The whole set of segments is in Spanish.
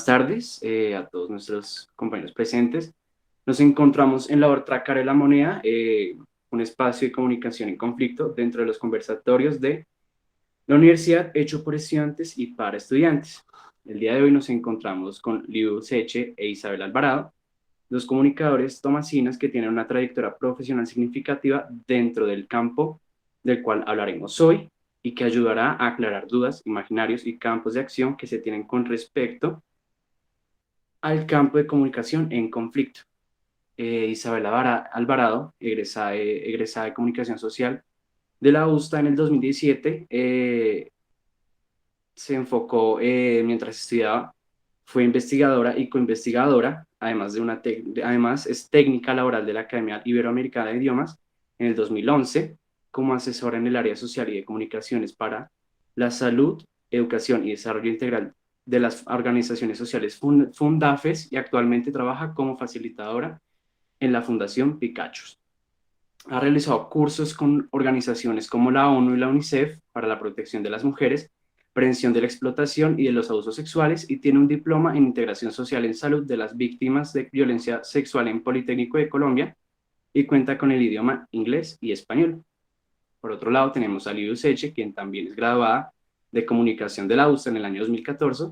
buenas tardes a todos nuestros compañeros presentes. Nos encontramos en la otra cara de la moneda, un espacio de comunicación en conflicto dentro de los conversatorios de la universidad hecho por estudiantes y para estudiantes. El día de hoy nos encontramos con Liu Seche e Isabel Alvarado, dos comunicadores tomasinas que tienen una trayectoria profesional significativa dentro del campo del cual hablaremos hoy y que ayudará a aclarar dudas, imaginarios y campos de acción que se tienen con respecto al campo de comunicación en conflicto. Isabel Alvarado, egresada de Comunicación Social de la USTA en el 2017, se enfocó mientras estudiaba, fue investigadora y coinvestigadora, además es técnica laboral de la Academia Iberoamericana de Idiomas en el 2011, como asesora en el área social y de comunicaciones para la salud, educación y desarrollo integral de las organizaciones sociales Fundafes y actualmente trabaja como facilitadora en la Fundación Pikachu. Ha realizado cursos con organizaciones como la ONU y la UNICEF para la protección de las mujeres, prevención de la explotación y de los abusos sexuales y tiene un diploma en integración social en salud de las víctimas de violencia sexual en Politécnico de Colombia y cuenta con el idioma inglés y español. Por otro lado, tenemos a Liu Seche, quien también es graduada de comunicación de la USTA en el año 2014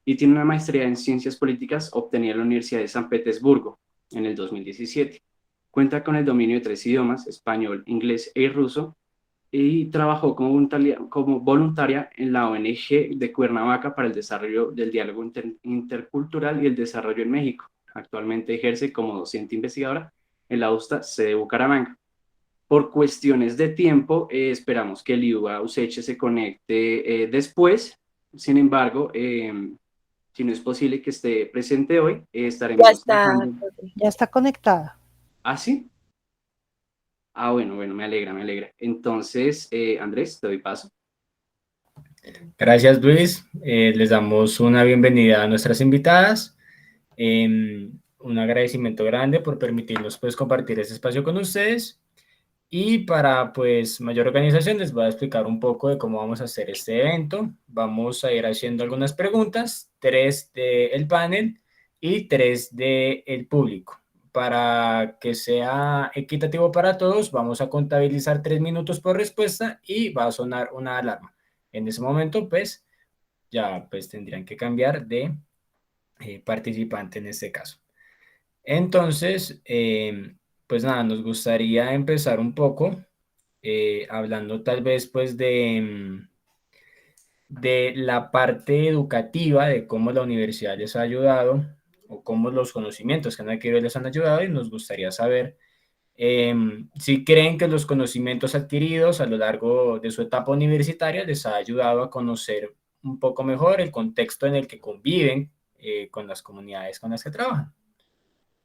y tiene una maestría en ciencias políticas obtenida en la Universidad de San Petersburgo en el 2017. Cuenta con el dominio de 3 idiomas, español, inglés y ruso, y trabajó como voluntaria en la ONG de Cuernavaca para el desarrollo del diálogo intercultural y el desarrollo en México. Actualmente ejerce como docente investigadora en la USTA sede Bucaramanga. Por cuestiones de tiempo, esperamos que Liu Useche se conecte después. Sin embargo, si no es posible que esté presente hoy, Ya estaremos está, dejando... ya está conectada. ¿Ah, sí? Ah, bueno, me alegra, me alegra. Entonces, Andrés, te doy paso. Gracias, Luis. Les damos una bienvenida a nuestras invitadas. Un agradecimiento grande por permitirnos pues, compartir este espacio con ustedes. Y para pues, mayor organización les voy a explicar un poco de cómo vamos a hacer este evento. Vamos a ir haciendo algunas preguntas, 3 del panel y 3 del público. Para que sea equitativo para todos, vamos a contabilizar 3 minutos por respuesta y va a sonar una alarma. En ese momento, pues, ya pues tendrían que cambiar de participante en este caso. Entonces, pues nada, nos gustaría empezar un poco hablando tal vez pues de la parte educativa, de cómo la universidad les ha ayudado o cómo los conocimientos que han adquirido les han ayudado y nos gustaría saber si creen que los conocimientos adquiridos a lo largo de su etapa universitaria les ha ayudado a conocer un poco mejor el contexto en el que conviven con las comunidades con las que trabajan.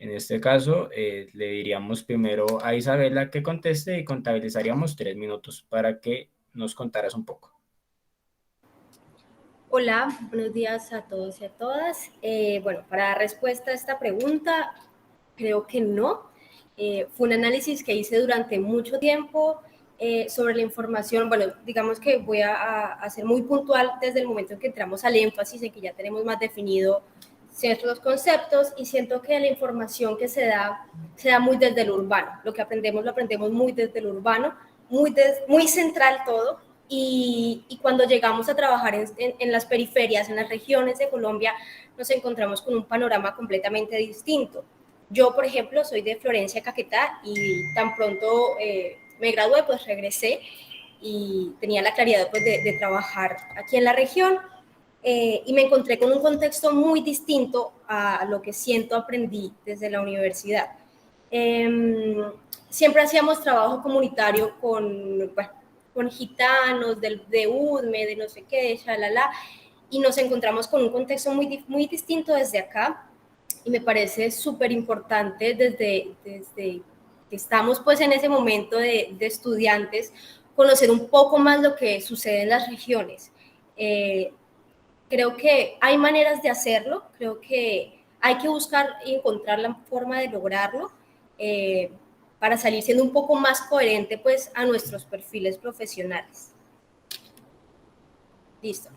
En este caso, le diríamos primero a Isabela que conteste y contabilizaríamos 3 minutos para que nos contaras un poco. Hola, buenos días a todos y a todas. Bueno, para dar respuesta a esta pregunta, creo que no. Fue un análisis que hice durante mucho tiempo sobre la información. Bueno, digamos que voy a ser muy puntual desde el momento en que entramos al énfasis, en que ya tenemos más definido ciertos conceptos y siento que la información que se da muy desde lo urbano. Lo que aprendemos lo aprendemos muy desde lo urbano, muy central todo. Y cuando llegamos a trabajar en las periferias, en las regiones de Colombia, nos encontramos con un panorama completamente distinto. Yo, por ejemplo, soy de Florencia, Caquetá, y tan pronto me gradué, pues regresé y tenía la claridad pues, de trabajar aquí en la región. Y me encontré con un contexto muy distinto a lo que siento aprendí desde la universidad. Siempre hacíamos trabajo comunitario con gitanos de UDME, de no sé qué, de shalala, y nos encontramos con un contexto muy distinto desde acá, y me parece súper importante desde que estamos pues en ese momento de estudiantes, conocer un poco más lo que sucede en las regiones. Creo que hay maneras de hacerlo, creo que hay que buscar y encontrar la forma de lograrlo para salir siendo un poco más coherente pues a nuestros perfiles profesionales. Listo.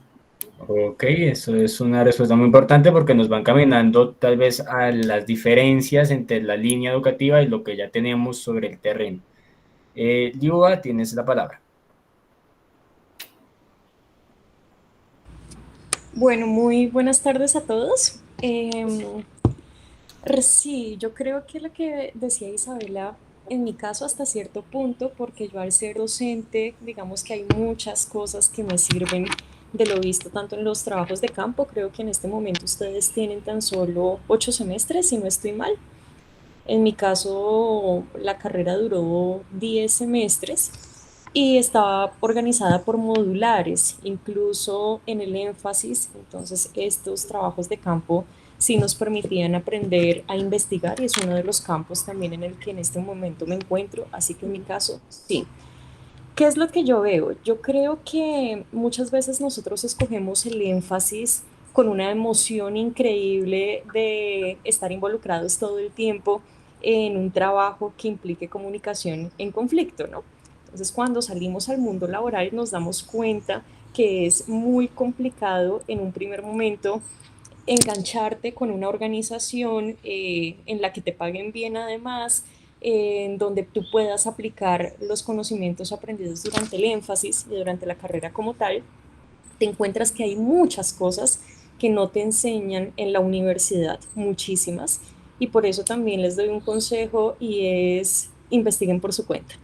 Ok, eso es una respuesta muy importante porque nos van caminando tal vez a las diferencias entre la línea educativa y lo que ya tenemos sobre el terreno. Liuba, tienes la palabra. Bueno, muy buenas tardes a todos. Sí, yo creo que lo que decía Isabela, en mi caso hasta cierto punto, porque yo al ser docente, digamos que hay muchas cosas que me sirven de lo visto tanto en los trabajos de campo. Creo que en este momento ustedes tienen tan solo 8 semestres, si no estoy mal. En mi caso, la carrera duró 10 semestres y estaba organizada por modulares, incluso en el énfasis. Entonces, estos trabajos de campo sí nos permitían aprender a investigar y es uno de los campos también en el que en este momento me encuentro. Así que en mi caso, sí. ¿Qué es lo que yo veo? Yo creo que muchas veces nosotros escogemos el énfasis con una emoción increíble de estar involucrados todo el tiempo en un trabajo que implique comunicación en conflicto, ¿no? Entonces, cuando salimos al mundo laboral nos damos cuenta que es muy complicado en un primer momento engancharte con una organización en la que te paguen bien además, en donde tú puedas aplicar los conocimientos aprendidos durante el énfasis y durante la carrera como tal, te encuentras que hay muchas cosas que no te enseñan en la universidad, muchísimas, y por eso también les doy un consejo y es investiguen por su cuenta.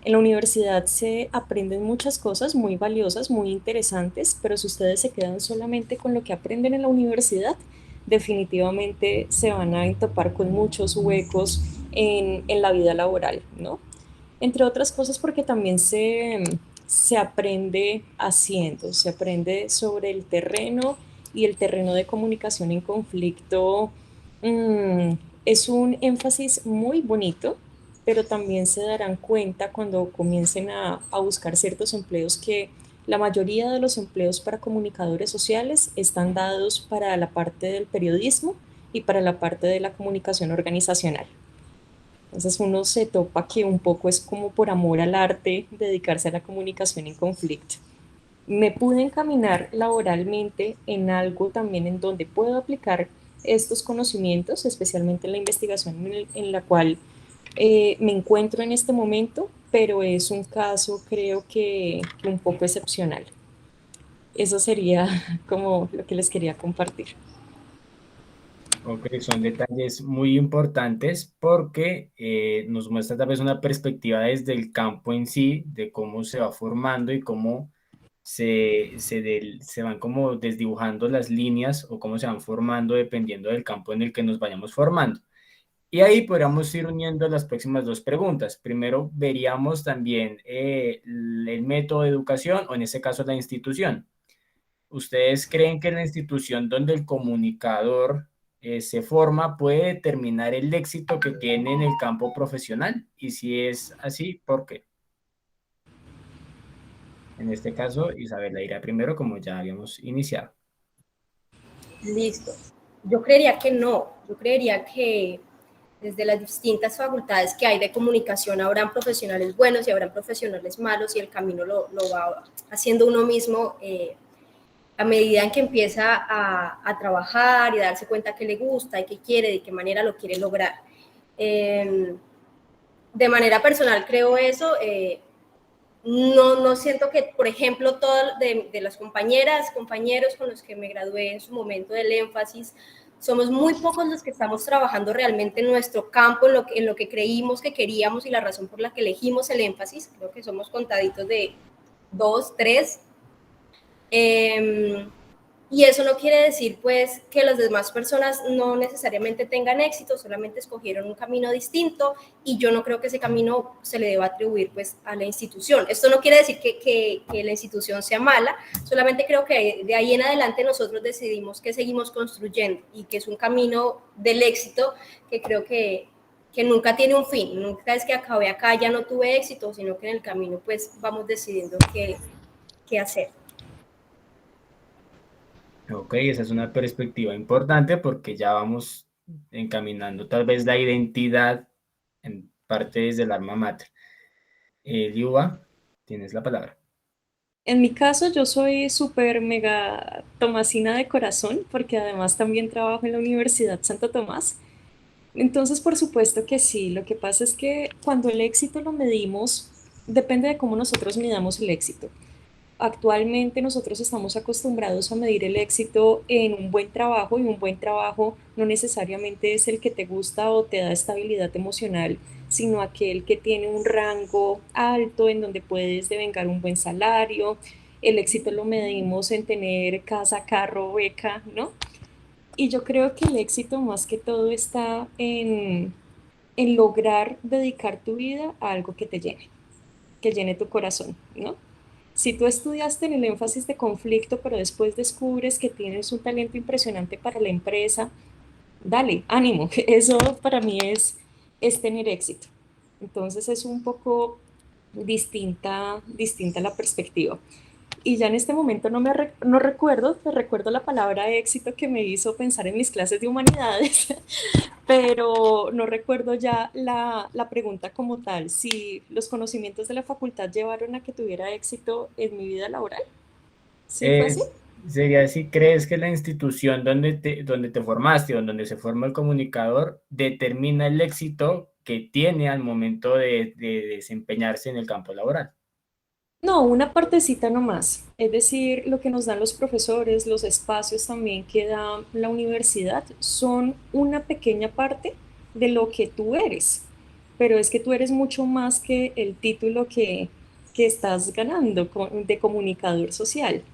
En la universidad se aprenden muchas cosas muy valiosas, muy interesantes, pero si ustedes se quedan solamente con lo que aprenden en la universidad, definitivamente se van a topar con muchos huecos en la vida laboral, ¿no? Entre otras cosas porque también se aprende haciendo, se aprende sobre el terreno y el terreno de comunicación en conflicto. mm, es un énfasis muy bonito, pero también se darán cuenta cuando comiencen a buscar ciertos empleos que la mayoría de los empleos para comunicadores sociales están dados para la parte del periodismo y para la parte de la comunicación organizacional. Entonces uno se topa que un poco es como por amor al arte dedicarse a la comunicación en conflicto. Me pude encaminar laboralmente en algo también en donde puedo aplicar estos conocimientos, especialmente en la investigación en la cual me encuentro en este momento, pero es un caso creo que un poco excepcional. Eso sería como lo que les quería compartir. Ok, son detalles muy importantes porque nos muestra tal vez una perspectiva desde el campo en sí, de cómo se va formando y cómo se van como desdibujando las líneas o cómo se van formando dependiendo del campo en el que nos vayamos formando. Y ahí podríamos ir uniendo las próximas dos preguntas. Primero, veríamos también el método de educación o en este caso la institución. ¿Ustedes creen que la institución donde el comunicador se forma puede determinar el éxito que tiene en el campo profesional? Y si es así, ¿por qué? En este caso, Isabela irá primero, como ya habíamos iniciado. Listo. Yo creería que no, yo creería que desde las distintas facultades que hay de comunicación habrán profesionales buenos y habrán profesionales malos y el camino lo va haciendo uno mismo a medida en que empieza a trabajar y a darse cuenta que le gusta y que quiere, de qué manera lo quiere lograr. Eh, de manera personal creo eso. No siento que, por ejemplo, todas de las compañeras, compañeros con los que me gradué en su momento del énfasis, somos muy pocos los que estamos trabajando realmente en nuestro campo, en lo que creímos que queríamos y la razón por la que elegimos el énfasis. Creo que somos contaditos de dos, tres. Y eso no quiere decir pues que las demás personas no necesariamente tengan éxito, solamente escogieron un camino distinto y yo no creo que ese camino se le deba atribuir pues a la institución. Esto no quiere decir que la institución sea mala, solamente creo que de ahí en adelante nosotros decidimos que seguimos construyendo y que es un camino del éxito que creo que nunca tiene un fin, nunca es que acabé acá, ya no tuve éxito, sino que en el camino pues vamos decidiendo qué hacer. Ok, esa es una perspectiva importante porque ya vamos encaminando tal vez la identidad en parte desde el alma mater. Liuba, tienes la palabra. En mi caso, yo soy súper mega tomasina de corazón, porque además también trabajo en la Universidad Santo Tomás. Entonces, por supuesto que sí. Lo que pasa es que cuando el éxito lo medimos, depende de cómo nosotros midamos el éxito. Actualmente nosotros estamos acostumbrados a medir el éxito en un buen trabajo, y un buen trabajo no necesariamente es el que te gusta o te da estabilidad emocional, sino aquel que tiene un rango alto en donde puedes devengar un buen salario. El éxito lo medimos en tener casa, carro, beca, ¿no? Y yo creo que el éxito más que todo está en lograr dedicar tu vida a algo que llene tu corazón, ¿no? Si tú estudiaste en el énfasis de conflicto, pero después descubres que tienes un talento impresionante para la empresa, dale, ánimo. Eso para mí es tener éxito. Entonces es un poco distinta la perspectiva. Y ya en este momento no recuerdo, te recuerdo la palabra éxito que me hizo pensar en mis clases de humanidades, pero no recuerdo ya la pregunta como tal, si los conocimientos de la facultad llevaron a que tuviera éxito en mi vida laboral. ¿Sí fue así? Es, sería si crees que la institución donde te formaste o donde se forma el comunicador determina el éxito que tiene al momento de desempeñarse en el campo laboral. No, una partecita nomás. Es decir, lo que nos dan los profesores, los espacios también que da la universidad, son una pequeña parte de lo que tú eres. Pero es que tú eres mucho más que el título que estás ganando de comunicador social.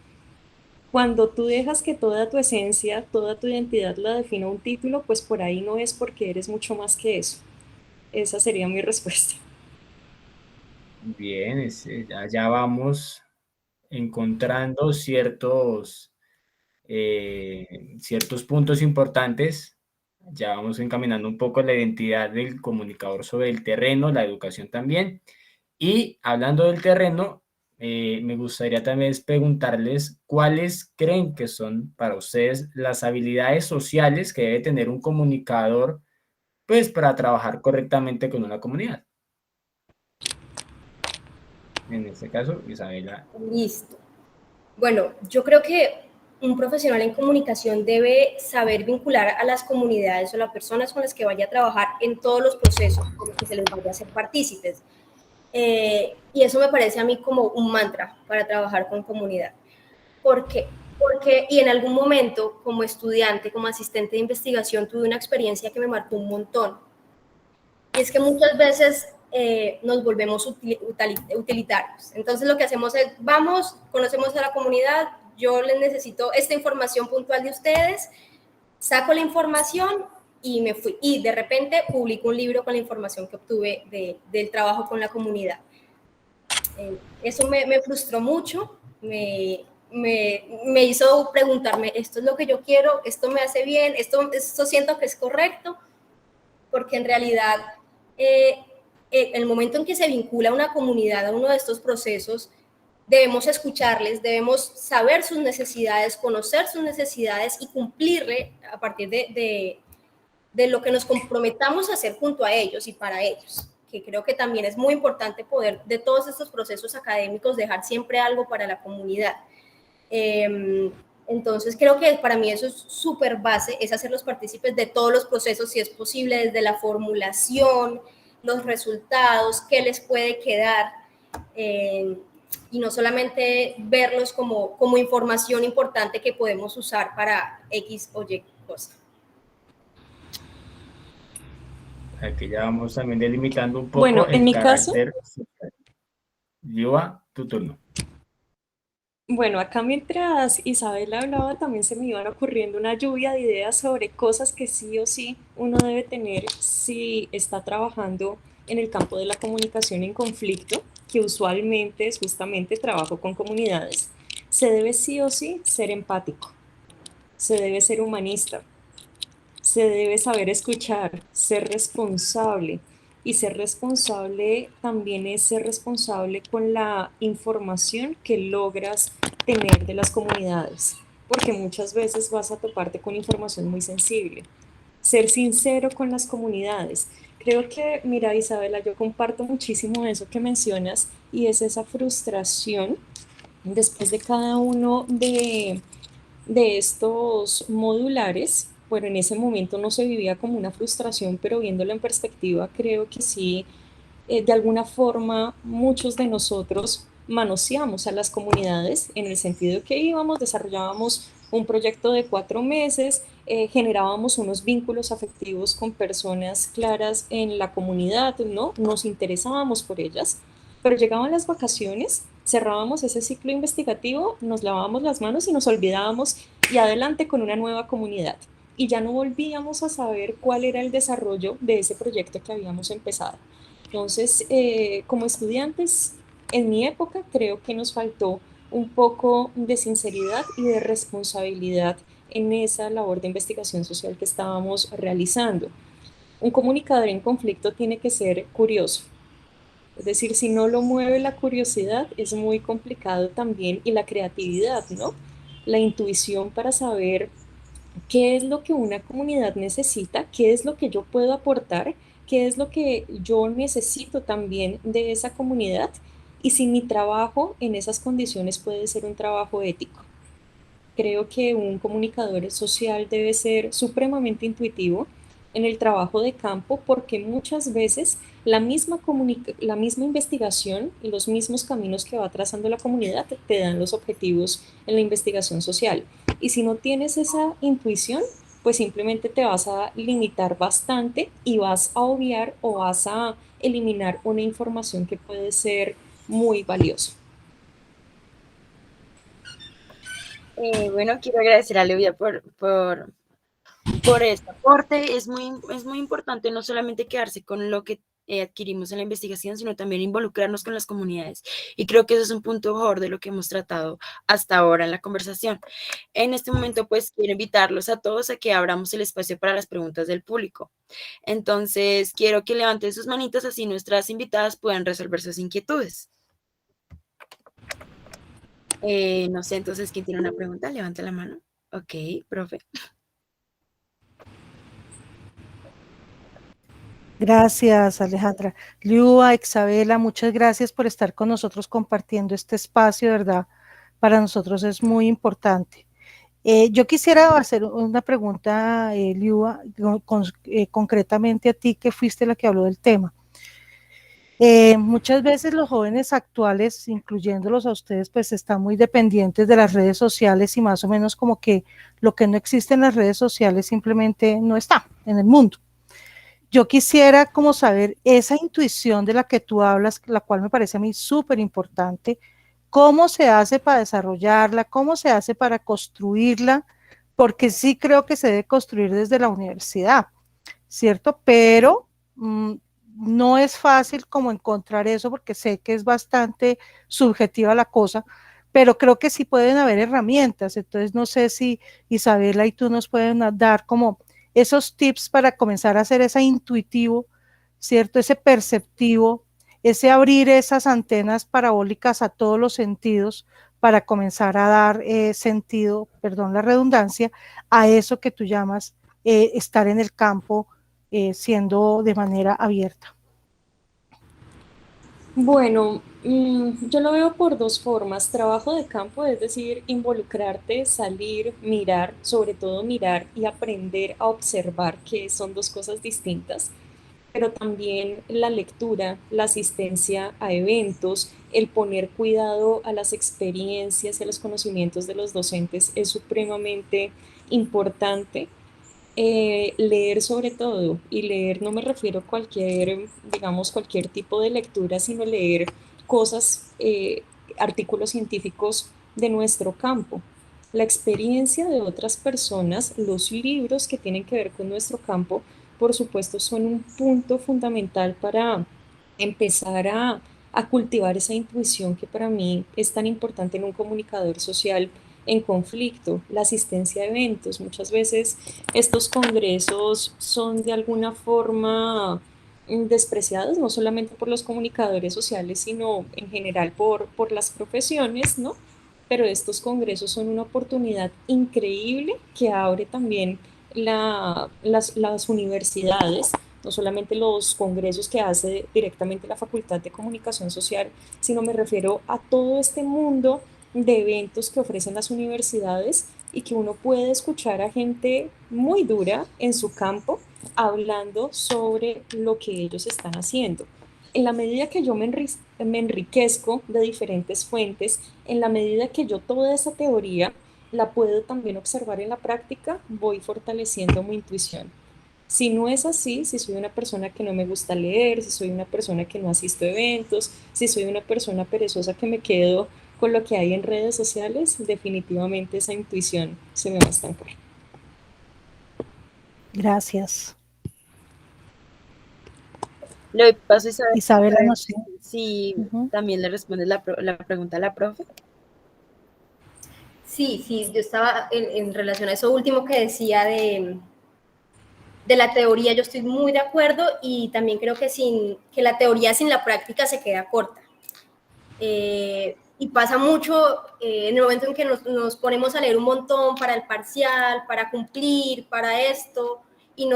Cuando tú dejas que toda tu esencia, toda tu identidad la defina un título, pues por ahí no es, porque eres mucho más que eso. Esa sería mi respuesta. Bien, ya vamos encontrando ciertos puntos importantes. Ya vamos encaminando un poco la identidad del comunicador sobre el terreno, la educación también. Y hablando del terreno, me gustaría también preguntarles cuáles creen que son para ustedes las habilidades sociales que debe tener un comunicador, pues, para trabajar correctamente con una comunidad. En este caso, Isabela. Listo. Bueno, yo creo que un profesional en comunicación debe saber vincular a las comunidades o las personas con las que vaya a trabajar en todos los procesos con los que se les vaya a hacer partícipes. Y eso me parece a mí como un mantra para trabajar con comunidad. ¿Por qué? Porque, y en algún momento, como estudiante, como asistente de investigación, tuve una experiencia que me marcó un montón. Y es que muchas veces nos volvemos utilitarios. Entonces lo que hacemos es, vamos, conocemos a la comunidad, yo les necesito esta información puntual de ustedes, saco la información y me fui. Y de repente publico un libro con la información que obtuve del trabajo con la comunidad. Eso me frustró mucho, me hizo preguntarme, ¿esto es lo que yo quiero? ¿Esto me hace bien? ¿Esto siento que es correcto? Porque en realidad el momento en que se vincula una comunidad a uno de estos procesos, debemos escucharles, debemos saber sus necesidades, conocer sus necesidades y cumplirle a partir de lo que nos comprometamos a hacer junto a ellos y para ellos, que creo que también es muy importante poder de todos estos procesos académicos dejar siempre algo para la comunidad. Entonces creo que para mí eso es súper base, es hacerlos partícipes de todos los procesos, si es posible, desde la formulación, los resultados, qué les puede quedar, y no solamente verlos como información importante que podemos usar para X o Y cosa. Aquí ya vamos también delimitando un poco Bueno, en el mi caso, carácter social. Liua, tu turno. bueno, acá mientras Isabel hablaba también se me iban ocurriendo una lluvia de ideas sobre cosas que sí o sí uno debe tener si está trabajando en el campo de la comunicación en conflicto, que usualmente es justamente trabajo con comunidades. Se debe sí o sí ser empático, se debe ser humanista, se debe saber escuchar, ser responsable. Y ser responsable también es ser responsable con la información que logras tener de las comunidades, porque muchas veces vas a toparte con información muy sensible. Ser sincero con las comunidades. Creo que, mira, Isabela, yo comparto muchísimo eso que mencionas, y es esa frustración Después de cada uno de estos modulares, bueno, en ese momento no se vivía como una frustración, pero viéndolo en perspectiva, creo que sí, de alguna forma muchos de nosotros manoseamos a las comunidades en el sentido que íbamos, desarrollábamos un proyecto de 4 meses, generábamos unos vínculos afectivos con personas claras en la comunidad, ¿no? Nos interesábamos por ellas, pero llegaban las vacaciones, cerrábamos ese ciclo investigativo, nos lavábamos las manos y nos olvidábamos y adelante con una nueva comunidad. Y ya no volvíamos a saber cuál era el desarrollo de ese proyecto que habíamos empezado. Entonces, como estudiantes, en mi época creo que nos faltó un poco de sinceridad y de responsabilidad en esa labor de investigación social que estábamos realizando. Un comunicador en conflicto tiene que ser curioso, es decir, si no lo mueve la curiosidad, es muy complicado también, y la creatividad, ¿no? La intuición para saber qué es lo que una comunidad necesita, qué es lo que yo puedo aportar, qué es lo que yo necesito también de esa comunidad, y si mi trabajo en esas condiciones puede ser un trabajo ético. Creo que un comunicador social debe ser supremamente intuitivo en el trabajo de campo, porque muchas veces la misma investigación y los mismos caminos que va trazando la comunidad te dan los objetivos en la investigación social. Y si no tienes esa intuición, pues simplemente te vas a limitar bastante y vas a obviar o vas a eliminar una información que puede ser muy valiosa. Bueno, quiero agradecer a Levia por este aporte. Es muy importante no solamente quedarse con lo que adquirimos en la investigación, sino también involucrarnos con las comunidades. Y creo que eso es un punto mejor de lo que hemos tratado hasta ahora en la conversación. En este momento, pues, quiero invitarlos a todos a que abramos el espacio para las preguntas del público. Entonces, quiero que levanten sus manitas, así nuestras invitadas puedan resolver sus inquietudes. No sé, entonces, ¿quién tiene una pregunta? Levanta la mano. Ok, profe. Gracias, Alejandra. Liua, Isabela, muchas gracias por estar con nosotros compartiendo este espacio, de verdad. Para nosotros es muy importante. Yo quisiera hacer una pregunta, Liua, concretamente a ti, que fuiste la que habló del tema. Muchas veces los jóvenes actuales, incluyéndolos a ustedes, pues están muy dependientes de las redes sociales, y más o menos como que lo que no existe en las redes sociales simplemente no está en el mundo. Yo quisiera como saber esa intuición de la que tú hablas, la cual me parece a mí súper importante, cómo se hace para desarrollarla, cómo se hace para construirla, porque sí creo que se debe construir desde la universidad, ¿cierto? Pero no es fácil como encontrar eso, porque sé que es bastante subjetiva la cosa, pero creo que sí pueden haber herramientas. Entonces no sé si Isabela y tú nos pueden dar como esos tips para comenzar a hacer ese intuitivo, ¿cierto? Ese perceptivo, ese abrir esas antenas parabólicas a todos los sentidos para comenzar a dar sentido, perdón la redundancia, a eso que tú llamas estar en el campo siendo de manera abierta. Bueno, yo lo veo por dos formas. Trabajo de campo, es decir, involucrarte, salir, mirar, sobre todo mirar y aprender a observar, que son dos cosas distintas. Pero también la lectura, la asistencia a eventos, el poner cuidado a las experiencias y a los conocimientos de los docentes es supremamente importante. Leer sobre todo, y leer no me refiero a cualquier, digamos, cualquier tipo de lectura, sino leer cosas, artículos científicos de nuestro campo, la experiencia de otras personas, los libros que tienen que ver con nuestro campo, por supuesto, son un punto fundamental para empezar a cultivar esa intuición que para mí es tan importante en un comunicador social en conflicto, la asistencia a eventos. Muchas veces estos congresos son de alguna forma despreciados, no solamente por los comunicadores sociales, sino en general por las profesiones, ¿no? Pero estos congresos son una oportunidad increíble que abre también las universidades, no solamente los congresos que hace directamente la Facultad de Comunicación Social, sino me refiero a todo este mundo de eventos que ofrecen las universidades y que uno puede escuchar a gente muy dura en su campo hablando sobre lo que ellos están haciendo. En la medida que yo me enriquezco de diferentes fuentes, en la medida que yo toda esa teoría la puedo también observar en la práctica, voy fortaleciendo mi intuición. Si no es así, si soy una persona que no me gusta leer, si soy una persona que no asisto a eventos, si soy una persona perezosa que me quedo con lo que hay en redes sociales, definitivamente esa intuición se me va a estancar. Gracias. Le paso a Isabela, no sé. si también le respondes la pregunta a la profe. Sí, yo estaba en relación a eso último que decía de la teoría, yo estoy muy de acuerdo y también creo que la teoría sin la práctica se queda corta. Y pasa mucho en el momento en que nos ponemos a leer un montón para el parcial, para cumplir, para esto, y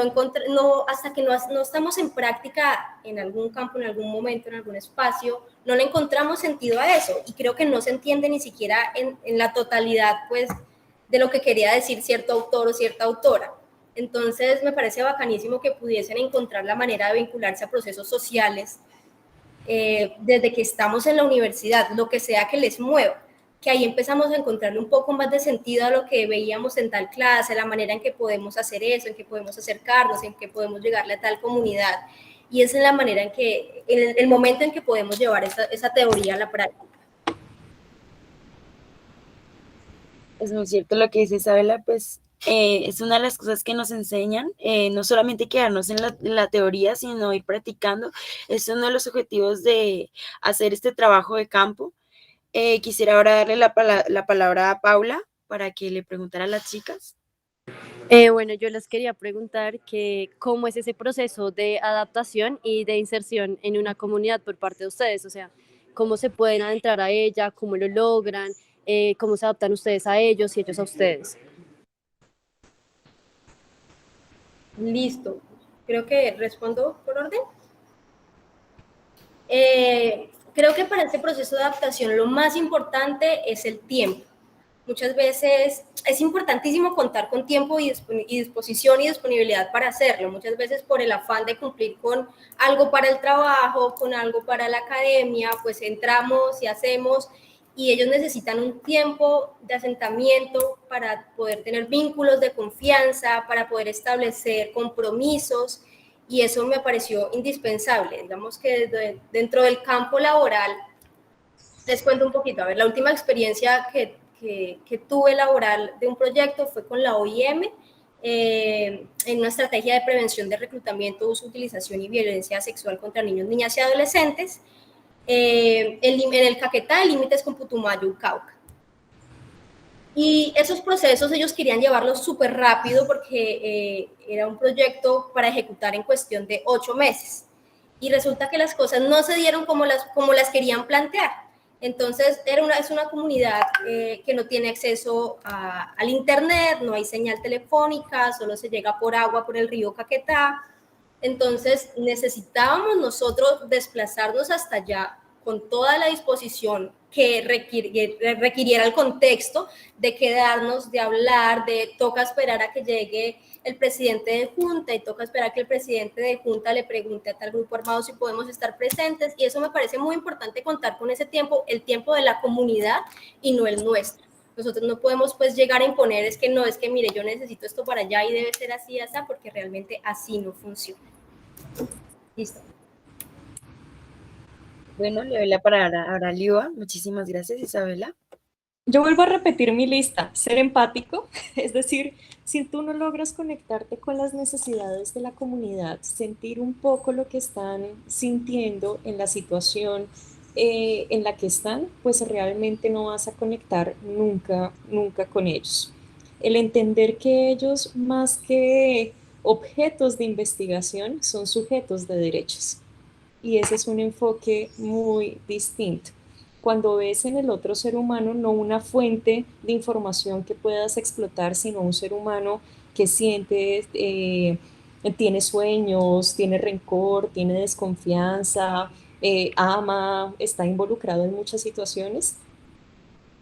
hasta que no estamos en práctica en algún campo, en algún momento, en algún espacio, no le encontramos sentido a eso, y creo que no se entiende ni siquiera en la totalidad, pues, de lo que quería decir cierto autor o cierta autora. Entonces, me parece bacanísimo que pudiesen encontrar la manera de vincularse a procesos sociales desde que estamos en la universidad, lo que sea que les mueva, que ahí empezamos a encontrarle un poco más de sentido a lo que veíamos en tal clase, la manera en que podemos hacer eso, en que podemos acercarnos, en que podemos llegarle a tal comunidad. Y esa es la manera en que, en el momento en que podemos llevar esa teoría a la práctica. Es muy cierto lo que dice Isabela, pues es una de las cosas que nos enseñan, no solamente quedarnos en la teoría, sino ir practicando. Es uno de los objetivos de hacer este trabajo de campo. Quisiera ahora darle la palabra a Paula para que le preguntara a las chicas. Bueno, yo les quería preguntar que cómo es ese proceso de adaptación y de inserción en una comunidad por parte de ustedes, o sea, cómo se pueden adentrar a ella, cómo lo logran, cómo se adaptan ustedes a ellos y ellos a ustedes. Listo. Creo que respondo por orden. Creo que para este proceso de adaptación lo más importante es el tiempo. Muchas veces es importantísimo contar con tiempo y disposición y disponibilidad para hacerlo. Muchas veces por el afán de cumplir con algo para el trabajo, con algo para la academia, pues entramos y hacemos, y ellos necesitan un tiempo de asentamiento para poder tener vínculos de confianza, para poder establecer compromisos, y eso me pareció indispensable. Digamos que dentro del campo laboral, les cuento un poquito. A ver, la última experiencia que tuve laboral de un proyecto fue con la OIM, en una estrategia de prevención de reclutamiento, uso, utilización y violencia sexual contra niños, niñas y adolescentes, en el Caquetá, de límites con Putumayo, Cauca. Y esos procesos ellos querían llevarlos súper rápido porque era un proyecto para ejecutar en cuestión de 8 meses. Y resulta que las cosas no se dieron como las querían plantear. Entonces, es una comunidad que no tiene acceso al internet, no hay señal telefónica, solo se llega por agua por el río Caquetá. Entonces, necesitábamos nosotros desplazarnos hasta allá con toda la disposición que requiriera el contexto, de quedarnos, de hablar, de toca esperar a que llegue el presidente de Junta y toca esperar que el presidente de Junta le pregunte a tal grupo armado si podemos estar presentes, y eso me parece muy importante, contar con ese tiempo, el tiempo de la comunidad y no el nuestro. Nosotros no podemos pues llegar a imponer, es que mire, yo necesito esto para allá y debe ser así, así, porque realmente así no funciona. Listo. Bueno, le doy la palabra ahora a Liua. Muchísimas gracias, Isabela. Yo vuelvo a repetir mi lista: ser empático, es decir, si tú no logras conectarte con las necesidades de la comunidad, sentir un poco lo que están sintiendo en la situación en la que están, pues realmente no vas a conectar nunca, nunca con ellos. El entender que ellos, más que objetos de investigación, son sujetos de derechos. Y ese es un enfoque muy distinto. Cuando ves en el otro ser humano no una fuente de información que puedas explotar, sino un ser humano que siente, tiene sueños, tiene rencor, tiene desconfianza, ama, está involucrado en muchas situaciones,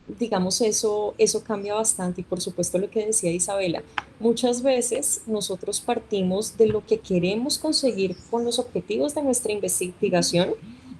digamos, eso cambia bastante. Y por supuesto lo que decía Isabela, muchas veces nosotros partimos de lo que queremos conseguir con los objetivos de nuestra investigación.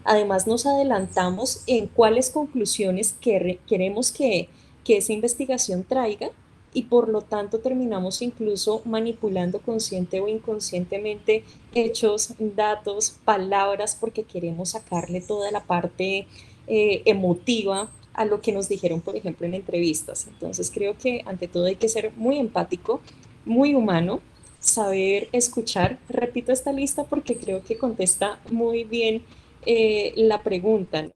Además nos adelantamos en cuáles conclusiones queremos que esa investigación traiga y por lo tanto terminamos incluso manipulando consciente o inconscientemente hechos, datos, palabras, porque queremos sacarle toda la parte emotiva a lo que nos dijeron, por ejemplo, en entrevistas. Entonces creo que ante todo hay que ser muy empático, muy humano, saber escuchar. Repito esta lista porque creo que contesta muy bien la pregunta, ¿no?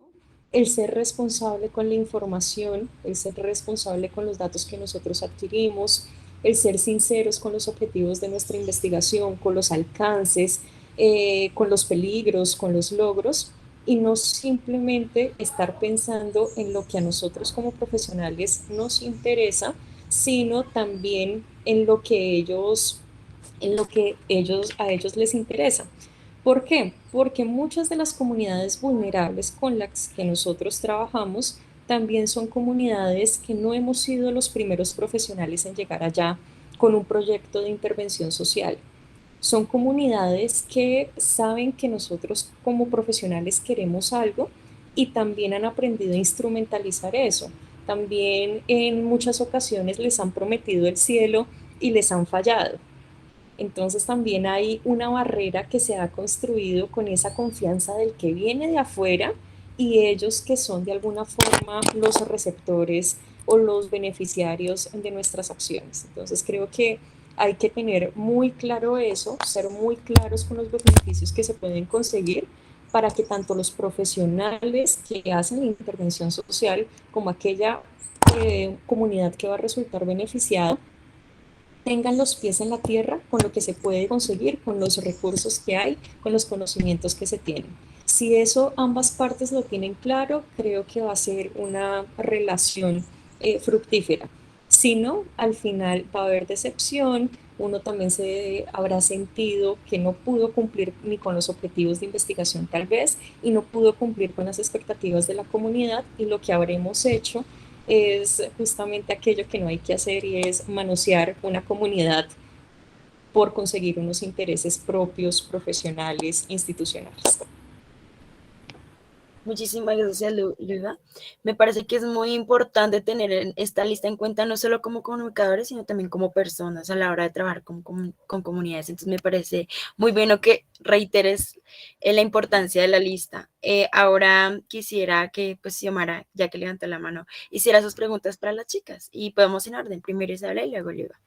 El ser responsable con la información, el ser responsable con los datos que nosotros adquirimos, el ser sinceros con los objetivos de nuestra investigación, con los alcances, con los peligros, con los logros, y no simplemente estar pensando en lo que a nosotros como profesionales nos interesa, sino también en lo que a ellos les interesa. ¿Por qué? Porque muchas de las comunidades vulnerables con las que nosotros trabajamos también son comunidades que no hemos sido los primeros profesionales en llegar allá con un proyecto de intervención social. Son comunidades que saben que nosotros como profesionales queremos algo y también han aprendido a instrumentalizar eso. También en muchas ocasiones les han prometido el cielo y les han fallado. Entonces también hay una barrera que se ha construido con esa confianza del que viene de afuera y ellos que son de alguna forma los receptores o los beneficiarios de nuestras acciones. Entonces creo que hay que tener muy claro eso, ser muy claros con los beneficios que se pueden conseguir para que tanto los profesionales que hacen la intervención social como aquella comunidad que va a resultar beneficiada tengan los pies en la tierra con lo que se puede conseguir, con los recursos que hay, con los conocimientos que se tienen. Si eso ambas partes lo tienen claro, creo que va a ser una relación fructífera. Si no, al final va a haber decepción, uno también se habrá sentido que no pudo cumplir ni con los objetivos de investigación tal vez y no pudo cumplir con las expectativas de la comunidad y lo que habremos hecho es justamente aquello que no hay que hacer y es manosear una comunidad por conseguir unos intereses propios, profesionales, institucionales. Muchísimas gracias, Luisa. Me parece que es muy importante tener esta lista en cuenta, no solo como comunicadores, sino también como personas a la hora de trabajar con comunidades. Entonces, me parece muy bueno que reiteres la importancia de la lista. Ahora quisiera que, pues, Xiomara, ya que levantó la mano, hiciera sus preguntas para las chicas. Y podemos en orden, primero Isabela y luego Luisa.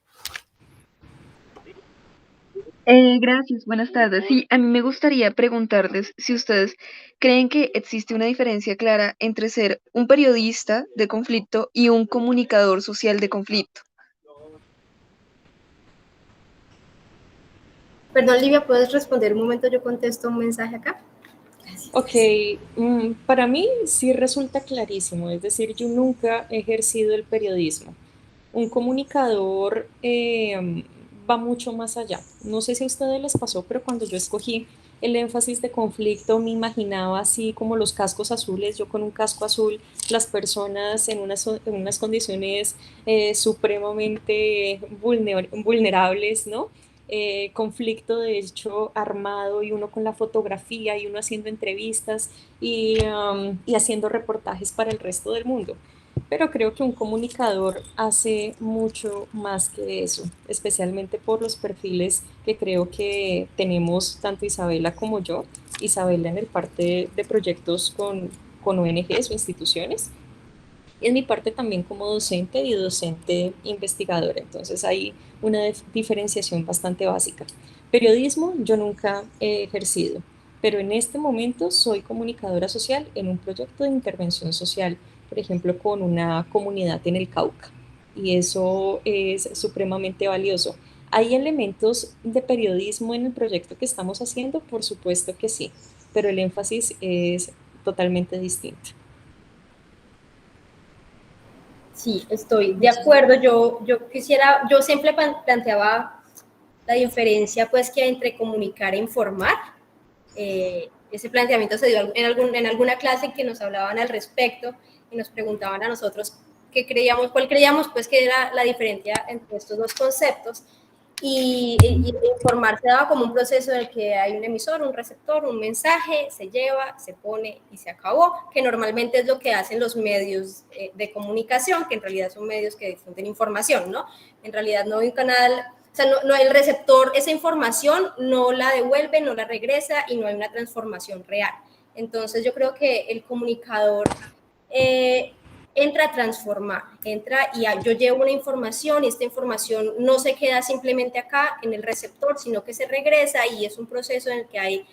Gracias, buenas tardes. Sí, a mí me gustaría preguntarles si ustedes creen que existe una diferencia clara entre ser un periodista de conflicto y un comunicador social de conflicto. Perdón, Livia, ¿puedes responder un momento? Yo contesto un mensaje acá. Gracias. Ok, para mí sí resulta clarísimo, es decir, yo nunca he ejercido el periodismo. Un comunicador va mucho más allá. No sé si a ustedes les pasó, pero cuando yo escogí el énfasis de conflicto, me imaginaba así como los cascos azules, yo con un casco azul, las personas en unas condiciones supremamente vulnerables, ¿no? Conflicto de hecho armado y uno con la fotografía y uno haciendo entrevistas y haciendo reportajes para el resto del mundo. Pero creo que un comunicador hace mucho más que eso, especialmente por los perfiles que creo que tenemos tanto Isabela como yo. Isabela en el parte de proyectos con ONGs o instituciones, y en mi parte también como docente y docente investigadora. Entonces hay una diferenciación bastante básica. Periodismo yo nunca he ejercido, pero en este momento soy comunicadora social en un proyecto de intervención social, por ejemplo, con una comunidad en el Cauca, y eso es supremamente valioso. ¿Hay elementos de periodismo en el proyecto que estamos haciendo? Por supuesto que sí, pero el énfasis es totalmente distinto. Sí, estoy de acuerdo. Yo siempre planteaba la diferencia pues que hay entre comunicar e informar. Ese planteamiento se dio en alguna clase en que nos hablaban al respecto y nos preguntaban a nosotros cuál creíamos pues que era la diferencia entre estos dos conceptos. Y informarse daba como un proceso en el que hay un emisor, un receptor, un mensaje, se lleva, se pone y se acabó, que normalmente es lo que hacen los medios de comunicación, que en realidad son medios que difunden información, ¿no? En realidad no hay un canal, o sea, no, el receptor, esa información no la devuelve, no la regresa y no hay una transformación real. Entonces yo creo que el comunicador entra a transformar, entra y yo llevo una información y esta información no se queda simplemente acá en el receptor, sino que se regresa y es un proceso en el que hay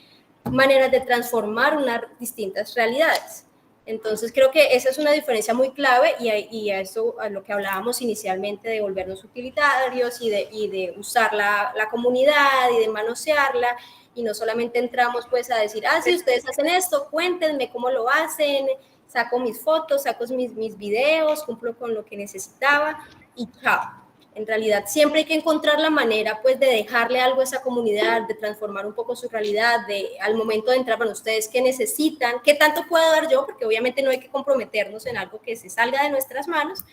maneras de transformar unas distintas realidades. Entonces creo que esa es una diferencia muy clave y a eso, a lo que hablábamos inicialmente de volvernos utilitarios y de usar la comunidad y de manosearla, y no solamente entramos pues a decir, si ustedes hacen esto, cuéntenme cómo lo hacen, saco mis fotos, saco mis videos, cumplo con lo que necesitaba y chao. En realidad siempre hay que encontrar la manera pues de dejarle algo a esa comunidad, de transformar un poco su realidad, al momento de entrar, bueno, ustedes qué necesitan, qué tanto puedo dar yo, porque obviamente no hay que comprometernos en algo que se salga de nuestras manos,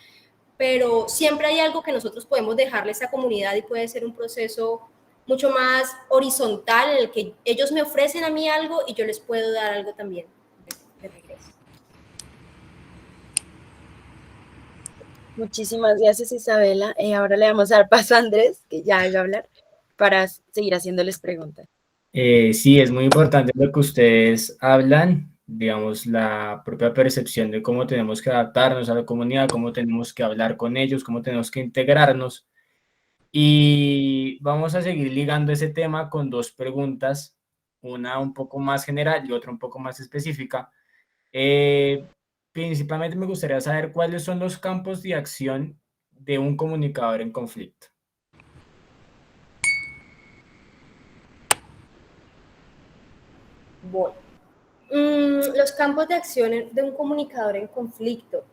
pero siempre hay algo que nosotros podemos dejarle a esa comunidad y puede ser un proceso mucho más horizontal en el que ellos me ofrecen a mí algo y yo les puedo dar algo también de regreso. Muchísimas gracias, Isabela. Ahora le vamos a dar paso a Andrés, que ya va a hablar, para seguir haciéndoles preguntas. Sí, es muy importante lo que ustedes hablan, digamos, la propia percepción de cómo tenemos que adaptarnos a la comunidad, cómo tenemos que hablar con ellos, cómo tenemos que integrarnos. Y vamos a seguir ligando ese tema con dos preguntas, una un poco más general y otra un poco más específica. Principalmente me gustaría saber cuáles son los campos de acción de un comunicador en conflicto. Bueno, los campos de acción de un comunicador en conflicto.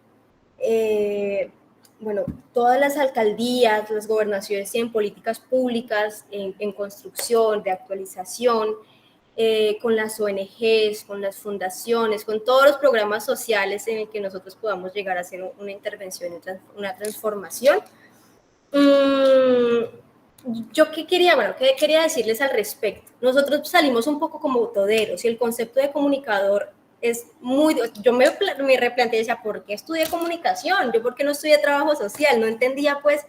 Bueno, todas las alcaldías, las gobernaciones tienen políticas públicas en construcción, de actualización, con las ONGs, con las fundaciones, con todos los programas sociales en el que nosotros podamos llegar a hacer una intervención, una transformación. Yo qué quería decirles al respecto. Nosotros salimos un poco como toderos y el concepto de comunicador es muy... Yo me replanteé, decía, ¿por qué estudié comunicación? ¿Yo por qué no estudié trabajo social? No entendía, pues,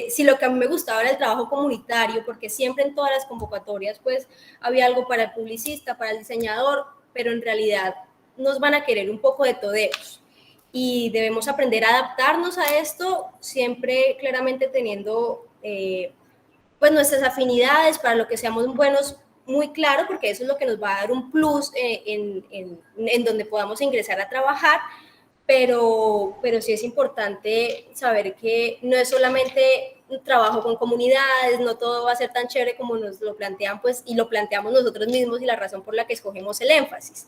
si lo que a mí me gustaba era el trabajo comunitario, porque siempre en todas las convocatorias, pues, había algo para el publicista, para el diseñador, pero en realidad nos van a querer un poco de toderos. Y debemos aprender a adaptarnos a esto, siempre claramente teniendo pues nuestras afinidades para lo que seamos buenos muy claro, porque eso es lo que nos va a dar un plus en donde podamos ingresar a trabajar, pero sí es importante saber que no es solamente un trabajo con comunidades, no todo va a ser tan chévere como nos lo plantean, pues, y lo planteamos nosotros mismos y la razón por la que escogemos el énfasis.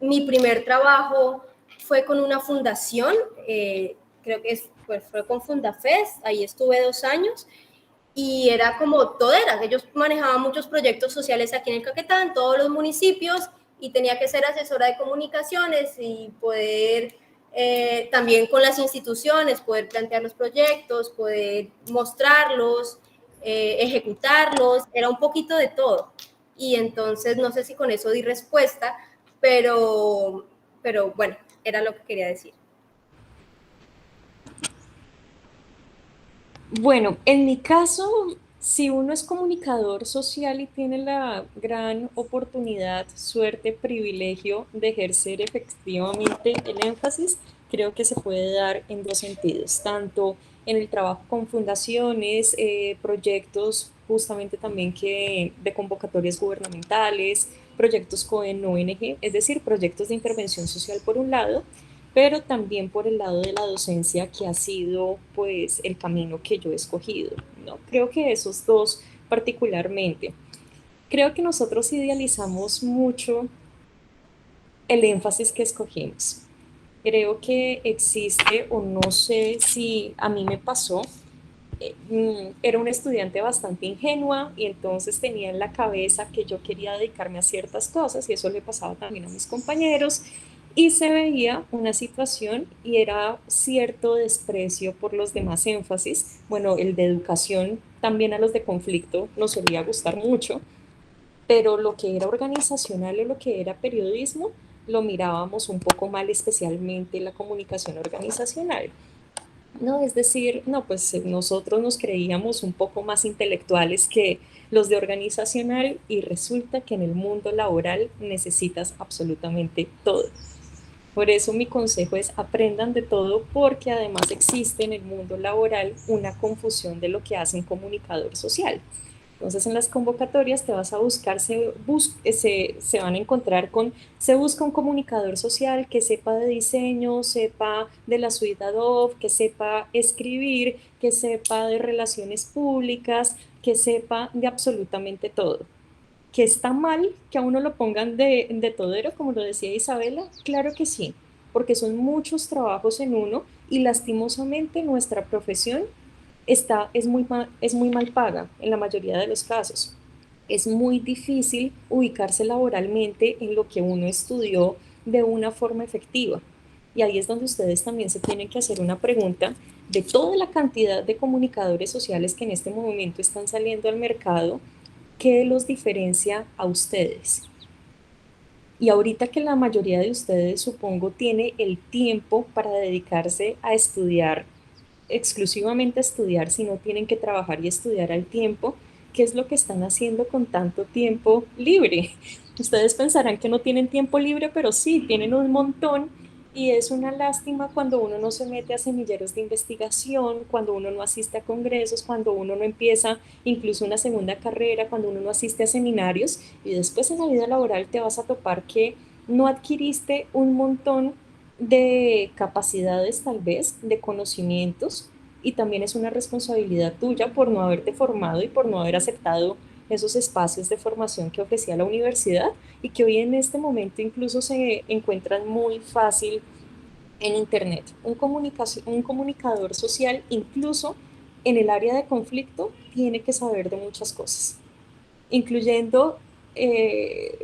Mi primer trabajo fue con una fundación, creo que fue con Fundafes, ahí estuve 2 años, y era como todera, ellos manejaban muchos proyectos sociales aquí en el Caquetá, en todos los municipios, y tenía que ser asesora de comunicaciones y poder también con las instituciones, poder plantear los proyectos, poder mostrarlos, ejecutarlos, era un poquito de todo. Y entonces no sé si con eso di respuesta, pero bueno, era lo que quería decir. Bueno, en mi caso, si uno es comunicador social y tiene la gran oportunidad, suerte, privilegio de ejercer efectivamente el énfasis, creo que se puede dar en 2 sentidos, tanto en el trabajo con fundaciones, proyectos justamente también de convocatorias gubernamentales, proyectos con ONG, es decir, proyectos de intervención social por un lado, pero también por el lado de la docencia, que ha sido pues el camino que yo he escogido, ¿no? Creo que esos dos particularmente. Creo que nosotros idealizamos mucho el énfasis que escogimos. Creo que existe, o no sé si a mí me pasó, era una estudiante bastante ingenua y entonces tenía en la cabeza que yo quería dedicarme a ciertas cosas y eso le pasaba también a mis compañeros y se veía una situación y era cierto desprecio por los demás énfasis. Bueno, el de educación también a los de conflicto nos solía gustar mucho, pero lo que era organizacional o lo que era periodismo lo mirábamos un poco mal, especialmente la comunicación organizacional. No, es decir, no, pues nosotros nos creíamos un poco más intelectuales que los de organizacional y resulta que en el mundo laboral necesitas absolutamente todo. Por eso mi consejo es aprendan de todo porque además existe en el mundo laboral una confusión de lo que hace un comunicador social. Entonces en las convocatorias te vas a buscar, se van a encontrar con, se busca un comunicador social que sepa de diseño, sepa de la suite Adobe, que sepa escribir, que sepa de relaciones públicas, que sepa de absolutamente todo. ¿Que está mal que a uno lo pongan de todero, como lo decía Isabela? Claro que sí, porque son muchos trabajos en uno y lastimosamente nuestra profesión es muy mal paga en la mayoría de los casos. Es muy difícil ubicarse laboralmente en lo que uno estudió de una forma efectiva. Y ahí es donde ustedes también se tienen que hacer una pregunta de toda la cantidad de comunicadores sociales que en este momento están saliendo al mercado, ¿qué los diferencia a ustedes? Y ahorita que la mayoría de ustedes, supongo, tiene el tiempo para dedicarse a estudiar, exclusivamente a estudiar, si no tienen que trabajar y estudiar al tiempo, ¿qué es lo que están haciendo con tanto tiempo libre? Ustedes pensarán que no tienen tiempo libre, pero sí, tienen un montón y es una lástima cuando uno no se mete a semilleros de investigación, cuando uno no asiste a congresos, cuando uno no empieza incluso una segunda carrera, cuando uno no asiste a seminarios y después en la vida laboral te vas a topar que no adquiriste un montón de capacidades tal vez, de conocimientos, y también es una responsabilidad tuya por no haberte formado y por no haber aceptado esos espacios de formación que ofrecía la universidad y que hoy en este momento incluso se encuentran muy fácil en Internet. Un comunicador social, incluso en el área de conflicto, tiene que saber de muchas cosas, incluyendo,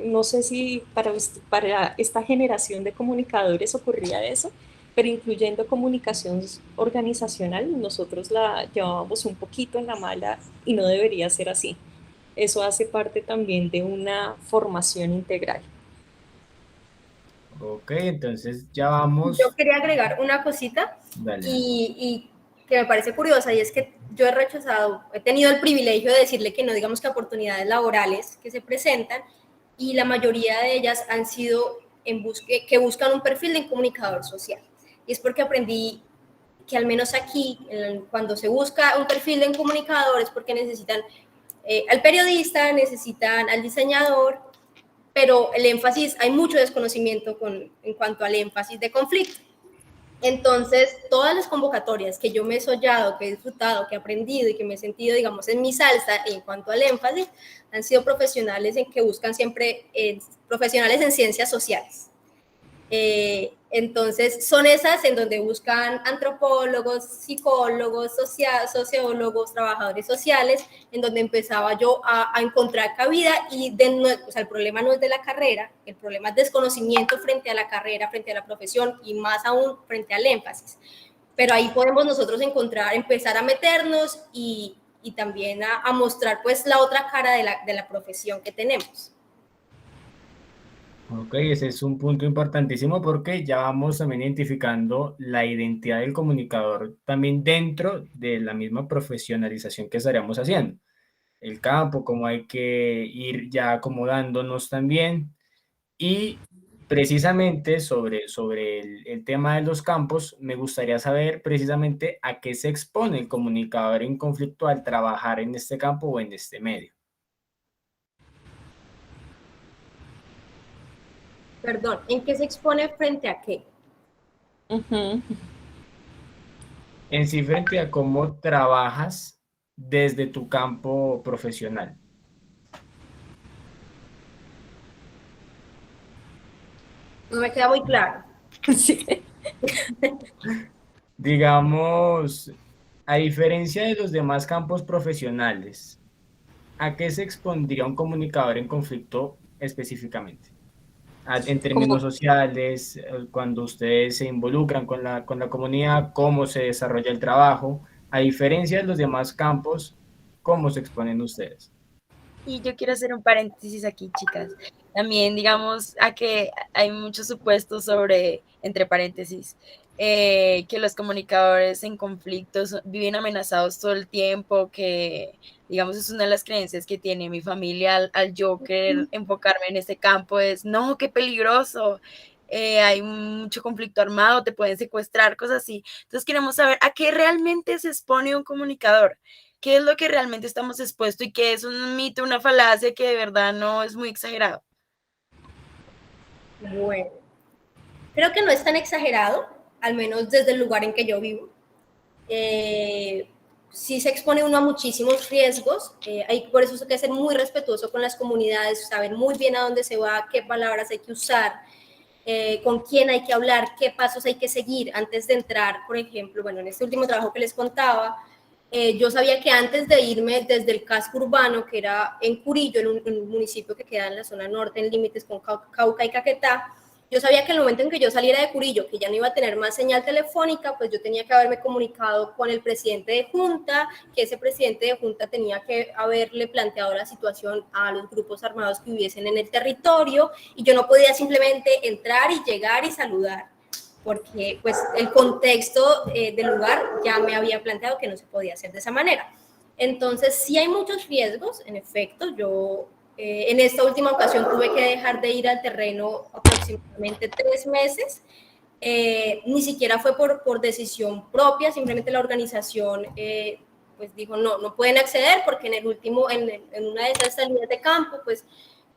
no sé si para esta generación de comunicadores ocurría eso, pero incluyendo comunicación organizacional, nosotros la llevábamos un poquito en la mala y no debería ser así. Eso hace parte también de una formación integral. Ok, entonces ya Yo vamos. quería agregar una cosita Dale. y que me parece curiosa, y es que yo he rechazado, he tenido el privilegio de decirle que no, digamos que oportunidades laborales que se presentan, y la mayoría de ellas han sido que buscan un perfil de comunicador social. Y es porque aprendí que al menos aquí, cuando se busca un perfil de comunicador, es porque necesitan al periodista, necesitan al diseñador, pero el énfasis, hay mucho desconocimiento en cuanto al énfasis de conflicto. Entonces, todas las convocatorias que yo me he soñado, que he disfrutado, que he aprendido y que me he sentido, digamos, en mi salsa en cuanto al énfasis, han sido profesionales en que buscan siempre profesionales en ciencias sociales. Entonces, son esas en donde buscan antropólogos, psicólogos, sociólogos, trabajadores sociales, en donde empezaba yo a encontrar cabida y o sea, el problema no es de la carrera, el problema es desconocimiento frente a la carrera, frente a la profesión y más aún frente al énfasis. Pero ahí podemos nosotros empezar a meternos y también a mostrar pues la otra cara de la profesión que tenemos. Ok, ese es un punto importantísimo porque ya vamos también identificando la identidad del comunicador también dentro de la misma profesionalización que estaríamos haciendo. El campo, cómo hay que ir ya acomodándonos también. Y precisamente sobre el tema de los campos, me gustaría saber precisamente a qué se expone el comunicador en conflicto al trabajar en este campo o en este medio. Perdón, ¿en qué se expone frente a qué? Ujú. En sí, frente a cómo trabajas desde tu campo profesional. No me queda muy claro. Sí. Digamos, a diferencia de los demás campos profesionales, ¿a qué se expondría un comunicador en conflicto específicamente? en términos sociales, cuando ustedes se involucran con la comunidad, cómo se desarrolla el trabajo, a diferencia de los demás campos, cómo se exponen ustedes. Y yo quiero hacer un paréntesis aquí, chicas. También, digamos, a que hay muchos supuestos sobre, entre paréntesis, que los comunicadores en conflictos viven amenazados todo el tiempo, que, digamos, es una de las creencias que tiene mi familia al yo querer enfocarme en este campo, es, no, qué peligroso, hay mucho conflicto armado, te pueden secuestrar, cosas así. Entonces queremos saber a qué realmente se expone un comunicador. ¿Qué es lo que realmente estamos expuestos y qué es un mito, una falacia que de verdad no es muy exagerado? Bueno, creo que no es tan exagerado, al menos desde el lugar en que yo vivo. Sí se expone uno a muchísimos riesgos, por eso hay que ser muy respetuoso con las comunidades, saber muy bien a dónde se va, qué palabras hay que usar, con quién hay que hablar, qué pasos hay que seguir antes de entrar. Por ejemplo, bueno, en este último trabajo que les contaba, yo sabía que antes de irme desde el casco urbano, que era en Curillo, en un municipio que queda en la zona norte, en límites con Cauca y Caquetá, yo sabía que el momento en que yo saliera de Curillo, que ya no iba a tener más señal telefónica, pues yo tenía que haberme comunicado con el presidente de Junta, que ese presidente de Junta tenía que haberle planteado la situación a los grupos armados que hubiesen en el territorio, y yo no podía simplemente entrar y llegar y saludar, porque pues el contexto del lugar ya me había planteado que no se podía hacer de esa manera. Entonces, sí hay muchos riesgos, en efecto. Yo en esta última ocasión tuve que dejar de ir al terreno aproximadamente 3 meses. Ni siquiera fue por decisión propia, simplemente la organización pues dijo no pueden acceder, porque en una de esas salidas de campo pues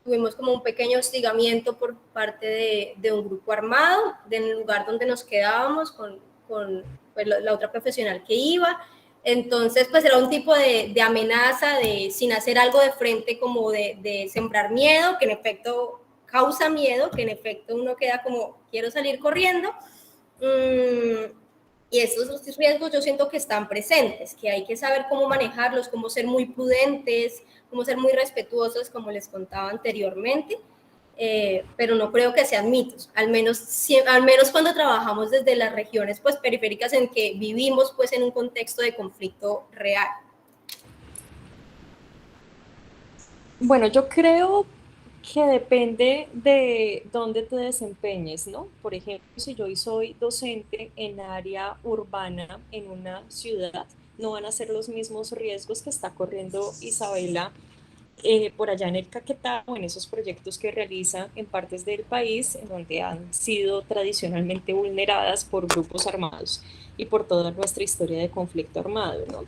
tuvimos como un pequeño hostigamiento por parte de un grupo armado del lugar donde nos quedábamos con pues, la otra profesional que iba. Entonces, pues era un tipo de amenaza, sin hacer algo de frente, como de sembrar miedo, que en efecto causa miedo, que en efecto uno queda como, quiero salir corriendo. Y esos riesgos yo siento que están presentes, que hay que saber cómo manejarlos, cómo ser muy prudentes, cómo ser muy respetuosos, como les contaba anteriormente. Pero no creo que sean mitos, al menos cuando trabajamos desde las regiones pues periféricas en que vivimos pues en un contexto de conflicto real. Bueno, yo creo que depende de dónde te desempeñes, ¿no? Por ejemplo, si yo hoy soy docente en área urbana en una ciudad, no van a ser los mismos riesgos que está corriendo Isabela por allá en el Caquetá o en esos proyectos que realiza en partes del país en donde han sido tradicionalmente vulneradas por grupos armados y por toda nuestra historia de conflicto armado, ¿no?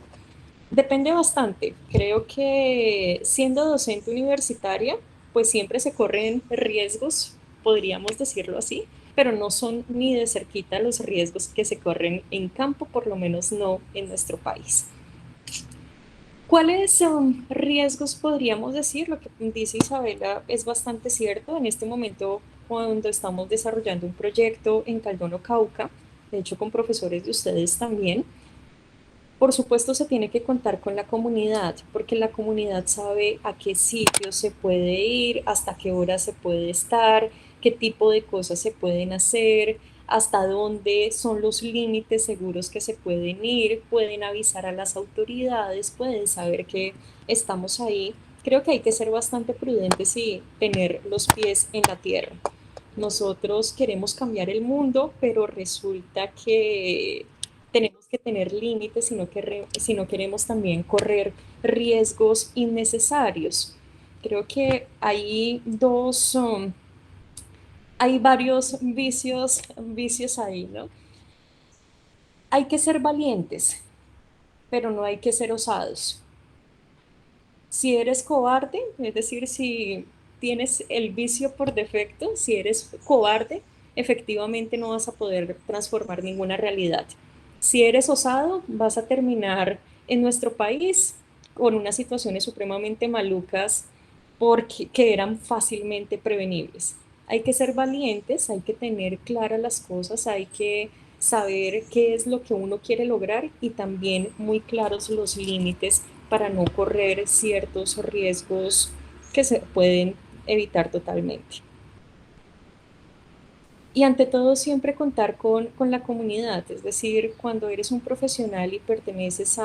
Depende bastante. Creo que siendo docente universitaria, pues siempre se corren riesgos, podríamos decirlo así, pero no son ni de cerquita los riesgos que se corren en campo, por lo menos no en nuestro país. ¿Cuáles son riesgos podríamos decir? Lo que dice Isabela es bastante cierto. En este momento, cuando estamos desarrollando un proyecto en Caldono, Cauca, de hecho con profesores de ustedes también, por supuesto se tiene que contar con la comunidad, porque la comunidad sabe a qué sitios se puede ir, hasta qué hora se puede estar, qué tipo de cosas se pueden hacer, hasta dónde son los límites seguros que se pueden ir, pueden avisar a las autoridades, pueden saber que estamos ahí. Creo que hay que ser bastante prudentes y tener los pies en la tierra. Nosotros queremos cambiar el mundo, pero resulta que tenemos que tener límites si no queremos también correr riesgos innecesarios. Creo que hay varios vicios ahí, ¿no? Hay que ser valientes, pero no hay que ser osados. Si eres cobarde, es decir, si tienes el vicio por defecto, si eres cobarde, efectivamente no vas a poder transformar ninguna realidad. Si eres osado, vas a terminar en nuestro país con unas situaciones supremamente malucas porque que eran fácilmente prevenibles. Hay que ser valientes, hay que tener claras las cosas, hay que saber qué es lo que uno quiere lograr y también muy claros los límites para no correr ciertos riesgos que se pueden evitar totalmente. Y ante todo siempre contar con la comunidad, es decir, cuando eres un profesional y perteneces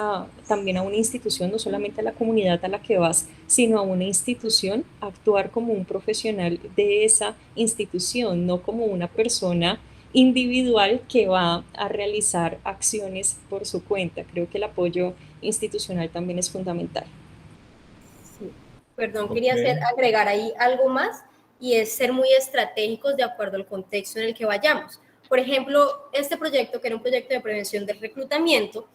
también a una institución, no solamente a la comunidad a la que vas, sino a una institución, actuar como un profesional de esa institución, no como una persona individual que va a realizar acciones por su cuenta. Creo que el apoyo institucional también es fundamental. Sí. Perdón, Ok. quería agregar ahí algo más y es ser muy estratégicos de acuerdo al contexto en el que vayamos. Por ejemplo, este proyecto, que era un proyecto de prevención del reclutamiento,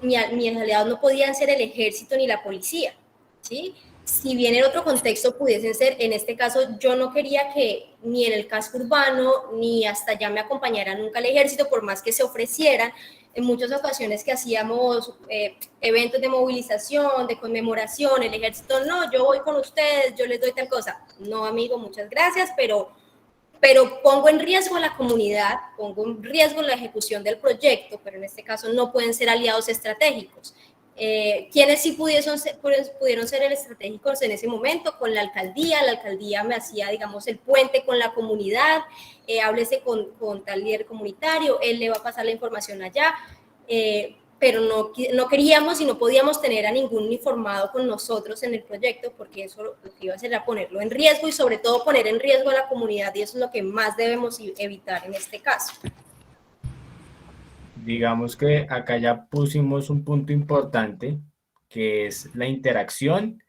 mis aliados no podían ser el ejército ni la policía, ¿sí? Si bien en otro contexto pudiesen ser, en este caso yo no quería que ni en el casco urbano ni hasta allá me acompañara nunca el ejército, por más que se ofrecieran. En muchas ocasiones que hacíamos eventos de movilización, de conmemoración, el ejército, no, yo voy con ustedes, yo les doy tal cosa. No, amigo, muchas gracias, pero pongo en riesgo a la comunidad, pongo en riesgo la ejecución del proyecto, pero en este caso no pueden ser aliados estratégicos. ¿Quiénes sí pudieron ser estratégicos en ese momento? Con la alcaldía me hacía, digamos, el puente con la comunidad, háblese con tal líder comunitario, él le va a pasar la información allá, pero no queríamos y no podíamos tener a ningún uniformado con nosotros en el proyecto, porque eso lo que iba a hacer era ponerlo en riesgo y sobre todo poner en riesgo a la comunidad, y eso es lo que más debemos evitar en este caso. Digamos que acá ya pusimos un punto importante, que es la interacción,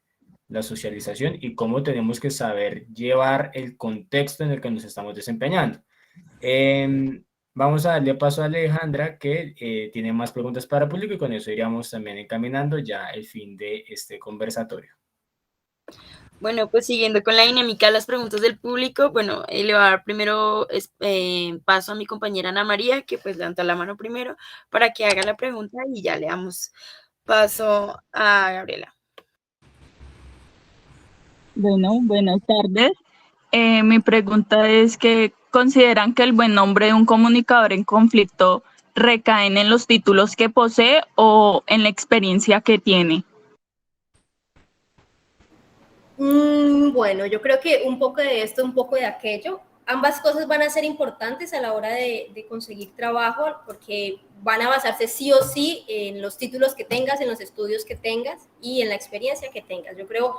la socialización y cómo tenemos que saber llevar el contexto en el que nos estamos desempeñando. Vamos a darle paso a Alejandra, que tiene más preguntas para el público, y con eso iríamos también encaminando ya el fin de este conversatorio. Bueno, pues siguiendo con la dinámica de las preguntas del público, bueno, le voy a dar primero paso a mi compañera Ana María, que pues levantó la mano primero, para que haga la pregunta y ya le damos paso a Gabriela. Bueno, buenas tardes. Mi pregunta es que ¿consideran que el buen nombre de un comunicador en conflicto recaen en los títulos que posee o en la experiencia que tiene? Bueno, yo creo que un poco de esto, un poco de aquello. Ambas cosas van a ser importantes a la hora de conseguir trabajo, porque van a basarse sí o sí en los títulos que tengas, en los estudios que tengas y en la experiencia que tengas. Yo creo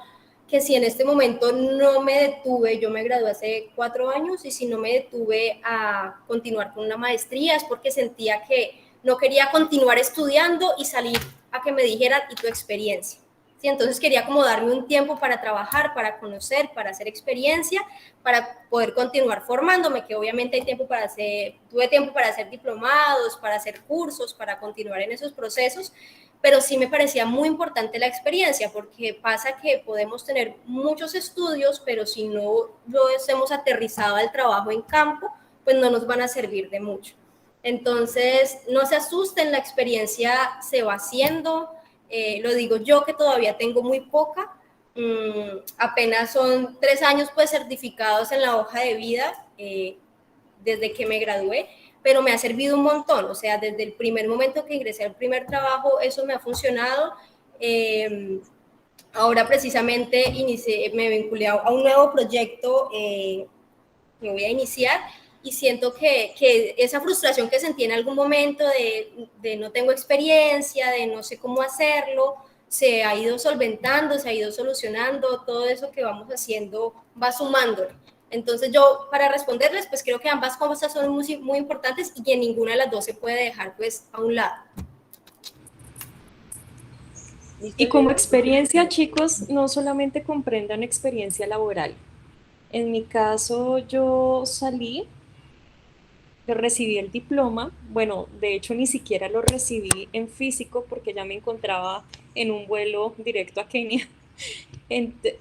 que si en este momento no me detuve, yo me gradué hace 4 años, y si no me detuve a continuar con una maestría es porque sentía que no quería continuar estudiando y salir a que me dijeran, ¿y tu experiencia? Sí, entonces quería como darme un tiempo para trabajar, para conocer, para hacer experiencia, para poder continuar formándome, que obviamente hay tiempo tuve tiempo para hacer diplomados, para hacer cursos, para continuar en esos procesos, pero sí me parecía muy importante la experiencia, porque pasa que podemos tener muchos estudios, pero si no los hemos aterrizado al trabajo en campo, pues no nos van a servir de mucho. Entonces, no se asusten, la experiencia se va haciendo. Lo digo yo, que todavía tengo muy poca, apenas son 3 años pues certificados en la hoja de vida desde que me gradué, pero me ha servido un montón. O sea, desde el primer momento que ingresé al primer trabajo, eso me ha funcionado. Ahora precisamente me vinculé a un nuevo proyecto que voy a iniciar, y siento que esa frustración que sentí en algún momento de no tengo experiencia, de no sé cómo hacerlo, se ha ido solventando, se ha ido solucionando, todo eso que vamos haciendo va sumando. Entonces yo, para responderles, pues creo que ambas cosas son muy, muy importantes y que ninguna de las dos se puede dejar pues a un lado. Y como experiencia, chicos, no solamente comprendan experiencia laboral. En mi caso, yo recibí el diploma, bueno, de hecho ni siquiera lo recibí en físico porque ya me encontraba en un vuelo directo a Kenia,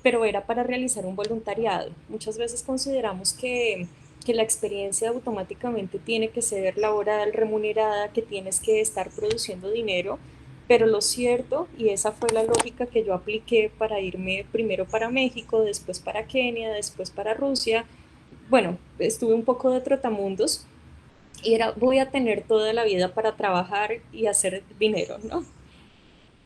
pero era para realizar un voluntariado. Muchas veces consideramos que la experiencia automáticamente tiene que ser laboral, remunerada, que tienes que estar produciendo dinero, pero lo cierto, y esa fue la lógica que yo apliqué para irme primero para México, después para Kenia, después para Rusia, bueno, estuve un poco de trotamundos, y era, voy a tener toda la vida para trabajar y hacer dinero, ¿no?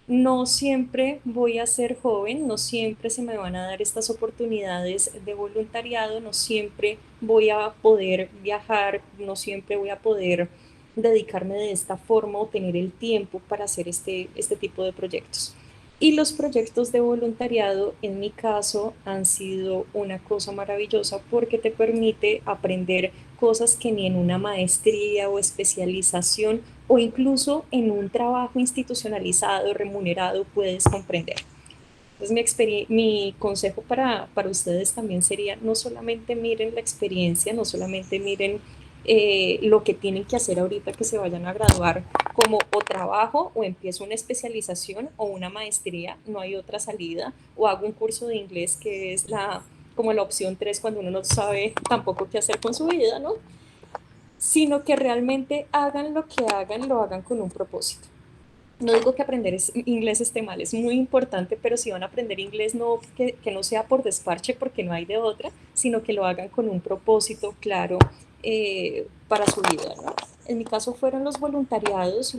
No siempre voy a ser joven, no siempre se me van a dar estas oportunidades de voluntariado, no siempre voy a poder viajar, no siempre voy a poder dedicarme de esta forma o tener el tiempo para hacer este tipo de proyectos. Y los proyectos de voluntariado, en mi caso, han sido una cosa maravillosa porque te permite aprender cosas que ni en una maestría o especialización o incluso en un trabajo institucionalizado, remunerado, puedes comprender. Entonces, mi consejo para ustedes también sería, no solamente miren la experiencia, no solamente miren lo que tienen que hacer ahorita que se vayan a graduar, como o trabajo o empiezo una especialización o una maestría, no hay otra salida, o hago un curso de inglés que es como la opción 3 cuando uno no sabe tampoco qué hacer con su vida, ¿no? Sino que realmente hagan lo que hagan, lo hagan con un propósito. No digo que aprender inglés esté mal, es muy importante, pero si van a aprender inglés, no, que no sea por desparche porque no hay de otra, sino que lo hagan con un propósito claro para su vida, ¿no? En mi caso fueron los voluntariados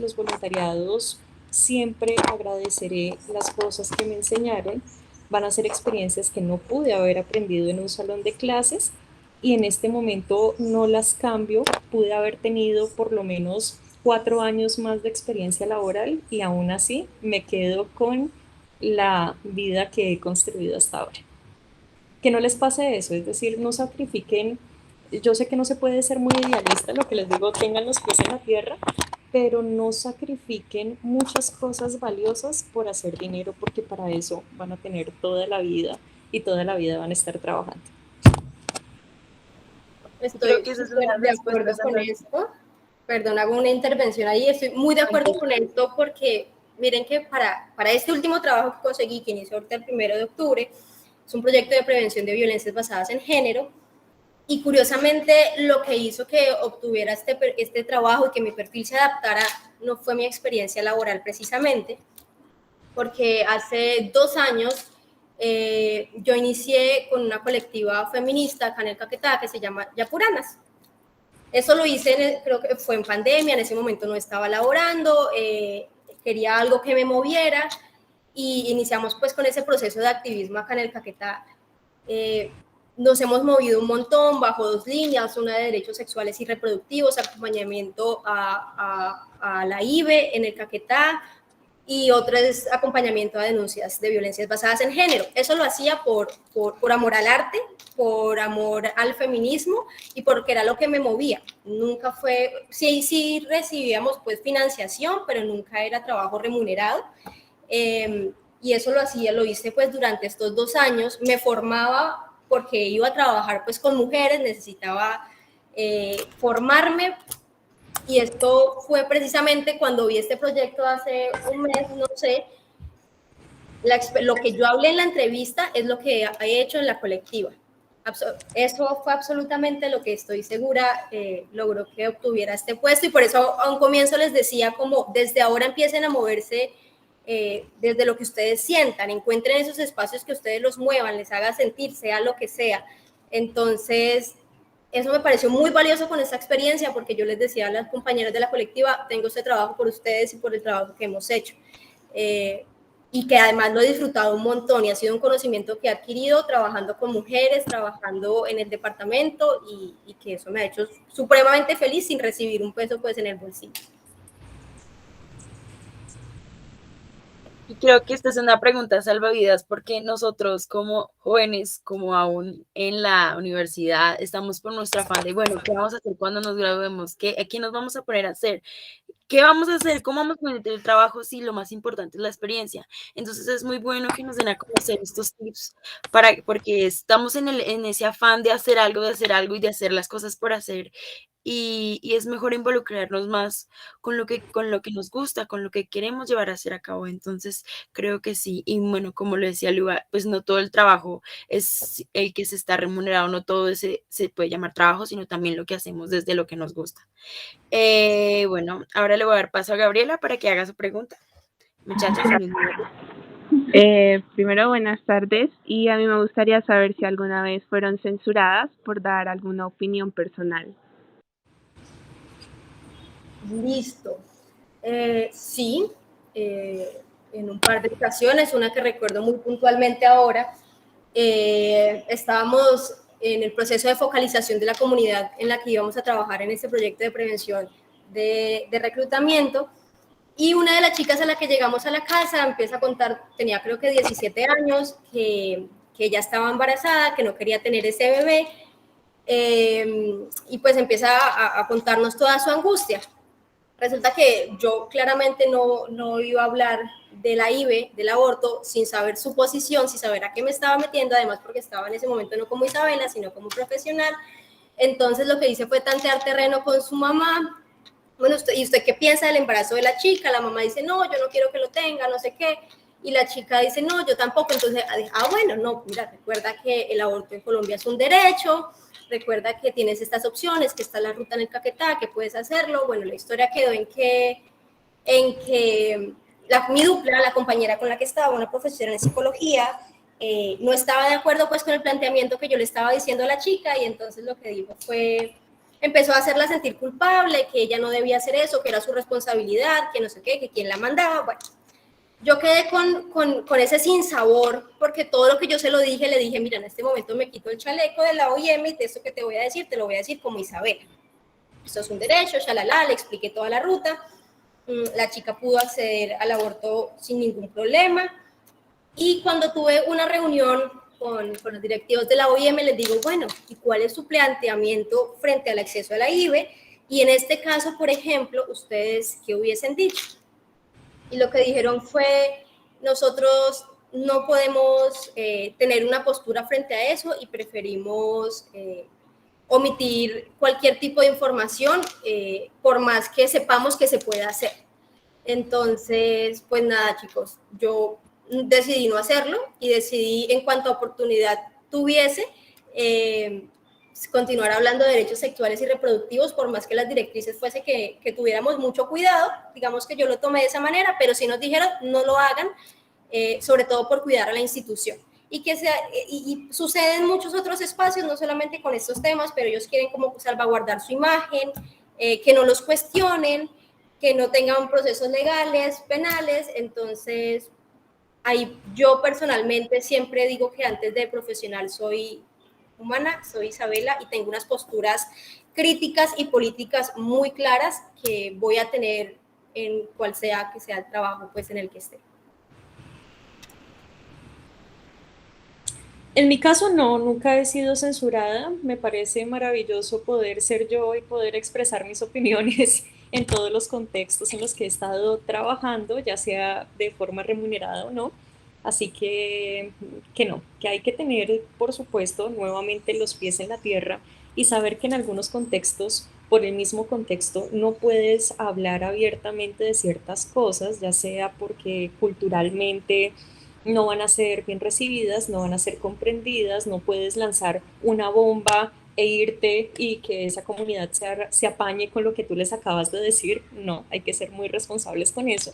siempre agradeceré las cosas que me enseñaron, van a ser experiencias que no pude haber aprendido en un salón de clases y en este momento no las cambio, pude haber tenido por lo menos 4 años más de experiencia laboral y aún así me quedo con la vida que he construido hasta ahora. Que no les pase eso, es decir, no sacrifiquen, yo sé que no se puede ser muy idealista, lo que les digo, tengan los pies en la tierra, pero no sacrifiquen muchas cosas valiosas por hacer dinero, porque para eso van a tener toda la vida y toda la vida van a estar trabajando. Creo Estoy que esa es súper una de respuesta acuerdo con salvadora. esto. Perdón, hago una intervención ahí. Estoy muy de acuerdo con esto porque miren que para este último trabajo que conseguí, que inició ahorita el 1 de octubre, es un proyecto de prevención de violencias basadas en género. Y curiosamente lo que hizo que obtuviera este trabajo y que mi perfil se adaptara no fue mi experiencia laboral precisamente, porque hace 2 años yo inicié con una colectiva feminista acá en el Caquetá que se llama Yapuranas. Eso lo hice, creo que fue en pandemia, en ese momento no estaba laborando, quería algo que me moviera y iniciamos pues con ese proceso de activismo acá en el Caquetá. Nos hemos movido un montón bajo 2 líneas, una de derechos sexuales y reproductivos, acompañamiento a la IBE en el Caquetá, y otra es acompañamiento a denuncias de violencias basadas en género. Eso lo hacía por amor al arte, por amor al feminismo y porque era lo que me movía. Nunca fue, sí recibíamos pues financiación, pero nunca era trabajo remunerado. Y eso lo hice pues durante estos 2 años. Me formaba porque iba a trabajar pues con mujeres, necesitaba formarme. Y esto fue precisamente cuando vi este proyecto hace un mes, no sé, lo que yo hablé en la entrevista es lo que he hecho en la colectiva. Eso fue absolutamente lo que estoy segura logró que obtuviera este puesto, y por eso a un comienzo les decía como desde ahora empiecen a moverse desde lo que ustedes sientan, encuentren esos espacios que ustedes los muevan, les haga sentir, sea lo que sea. Entonces, eso me pareció muy valioso con esta experiencia, porque yo les decía a las compañeras de la colectiva, tengo este trabajo por ustedes y por el trabajo que hemos hecho. Y que además lo he disfrutado un montón y ha sido un conocimiento que he adquirido trabajando con mujeres, trabajando en el departamento, y que eso me ha hecho supremamente feliz sin recibir un peso pues en el bolsillo. Y creo que esta es una pregunta salvavidas porque nosotros como jóvenes, como aún en la universidad, estamos por nuestra afán de, bueno, ¿qué vamos a hacer cuando nos graduemos? ¿Qué nos vamos a poner a hacer? ¿Qué vamos a hacer? ¿Cómo vamos a meter el trabajo? Sí, lo más importante es la experiencia. Entonces es muy bueno que nos den a conocer estos tips porque estamos en ese afán de hacer algo y de hacer las cosas por hacer. Y es mejor involucrarnos más con lo que nos gusta, con lo que queremos llevar a hacer a cabo. Entonces, creo que sí. Y bueno, como lo decía Luba, pues no todo el trabajo es el que se está remunerado, no todo ese se puede llamar trabajo, sino también lo que hacemos desde lo que nos gusta. Bueno, ahora le voy a dar paso a Gabriela para que haga su pregunta. Muchachas, primero, buenas tardes, y a mí me gustaría saber si alguna vez fueron censuradas por dar alguna opinión personal. Listo. Sí, en un par de ocasiones, una que recuerdo muy puntualmente ahora. Estábamos en el proceso de focalización de la comunidad en la que íbamos a trabajar en este proyecto de prevención de reclutamiento, y una de las chicas a la que llegamos a la casa empieza a contar, tenía creo que 17 años, que ella estaba embarazada, que no quería tener ese bebé, y pues empieza a contarnos toda su angustia. Resulta que yo claramente no iba a hablar de la IVE, del aborto, sin saber su posición, sin saber a qué me estaba metiendo, además porque estaba en ese momento no como Isabela, sino como profesional. Entonces lo que hice fue tantear terreno con su mamá. Bueno, ¿y usted qué piensa del embarazo de la chica? La mamá dice, no, yo no quiero que lo tenga, no sé qué. Y la chica dice, no, yo tampoco. Entonces, bueno, no, mira, recuerda que el aborto en Colombia es un derecho, recuerda que tienes estas opciones, que está la ruta en el Caquetá, que puedes hacerlo. Bueno, la historia quedó en que mi dupla, la compañera con la que estaba, una profesora en psicología, no estaba de acuerdo pues con el planteamiento que yo le estaba diciendo a la chica, y entonces lo que dijo fue, empezó a hacerla sentir culpable, que ella no debía hacer eso, que era su responsabilidad, que no sé qué, que quién la mandaba. Bueno, yo quedé con ese sinsabor, porque todo lo que yo se lo dije, le dije, mira, en este momento me quito el chaleco de la OIM, y de esto que te voy a decir, te lo voy a decir como Isabela. Esto es un derecho, shalala, le expliqué toda la ruta. La chica pudo acceder al aborto sin ningún problema. Y cuando tuve una reunión con los directivos de la OIM, les digo, bueno, ¿y cuál es su planteamiento frente al acceso a la IVE? Y en este caso, por ejemplo, ¿ustedes qué hubiesen dicho? Y lo que dijeron fue, nosotros no podemos tener una postura frente a eso, y preferimos omitir cualquier tipo de información, por más que sepamos que se puede hacer. Entonces, pues nada, chicos, yo decidí no hacerlo, y decidí, en cuanto a oportunidad tuviese, continuar hablando de derechos sexuales y reproductivos, por más que las directrices fuese que tuviéramos mucho cuidado. Digamos que yo lo tomé de esa manera, pero sí nos dijeron no lo hagan, sobre todo por cuidar a la institución. Y sucede en muchos otros espacios, no solamente con estos temas, pero ellos quieren como salvaguardar su imagen, que no los cuestionen, que no tengan procesos legales, penales. Entonces, ahí yo personalmente siempre digo que antes de profesional soy humana, soy Isabela, y tengo unas posturas críticas y políticas muy claras que voy a tener en cual sea que sea el trabajo pues en el que esté. En mi caso no, nunca he sido censurada. Me parece maravilloso poder ser yo y poder expresar mis opiniones en todos los contextos en los que he estado trabajando, ya sea de forma remunerada o no. Así que no, que hay que tener, por supuesto, nuevamente los pies en la tierra y saber que en algunos contextos, por el mismo contexto, no puedes hablar abiertamente de ciertas cosas, ya sea porque culturalmente no van a ser bien recibidas, no van a ser comprendidas, no puedes lanzar una bomba e irte y que esa comunidad se apañe con lo que tú les acabas de decir. No, hay que ser muy responsables con eso.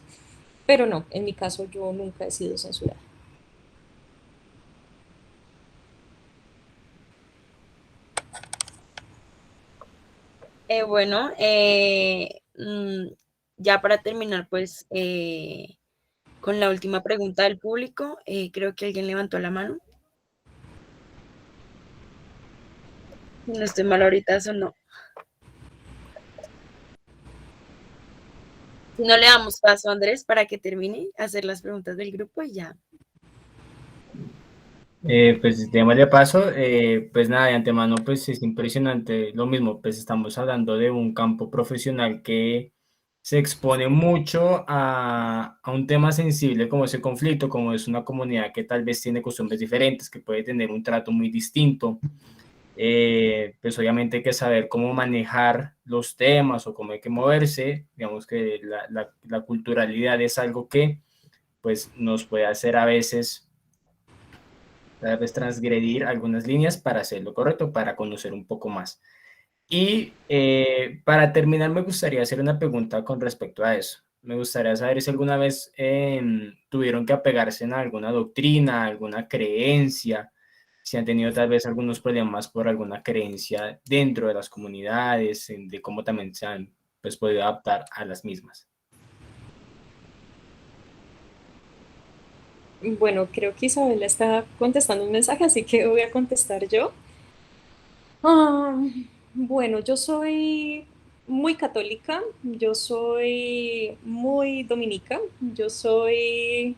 Pero no, en mi caso yo nunca he sido censurada. Bueno, ya para terminar, pues con la última pregunta del público, creo que alguien levantó la mano. Si no estoy mal ahorita, eso no. Si no, le damos paso a Andrés para que termine a hacer las preguntas del grupo y ya. Pues démosle paso, pues nada, de antemano pues es impresionante lo mismo, pues estamos hablando de un campo profesional que se expone mucho a un tema sensible como ese conflicto, como es una comunidad que tal vez tiene costumbres diferentes, que puede tener un trato muy distinto. Pues obviamente hay que saber cómo manejar los temas o cómo hay que moverse. Digamos que la culturalidad es algo que pues nos puede hacer a veces tal vez transgredir algunas líneas para hacerlo correcto, para conocer un poco más. Y para terminar, me gustaría hacer una pregunta con respecto a eso. Me gustaría saber si alguna vez tuvieron que apegarse en alguna doctrina, alguna creencia, si han tenido tal vez algunos problemas por alguna creencia dentro de las comunidades, de cómo también se han pues, podido adaptar a las mismas. Bueno, creo que Isabela está contestando un mensaje, así que voy a contestar yo. Ah, bueno, yo soy muy católica, yo soy muy dominica, yo soy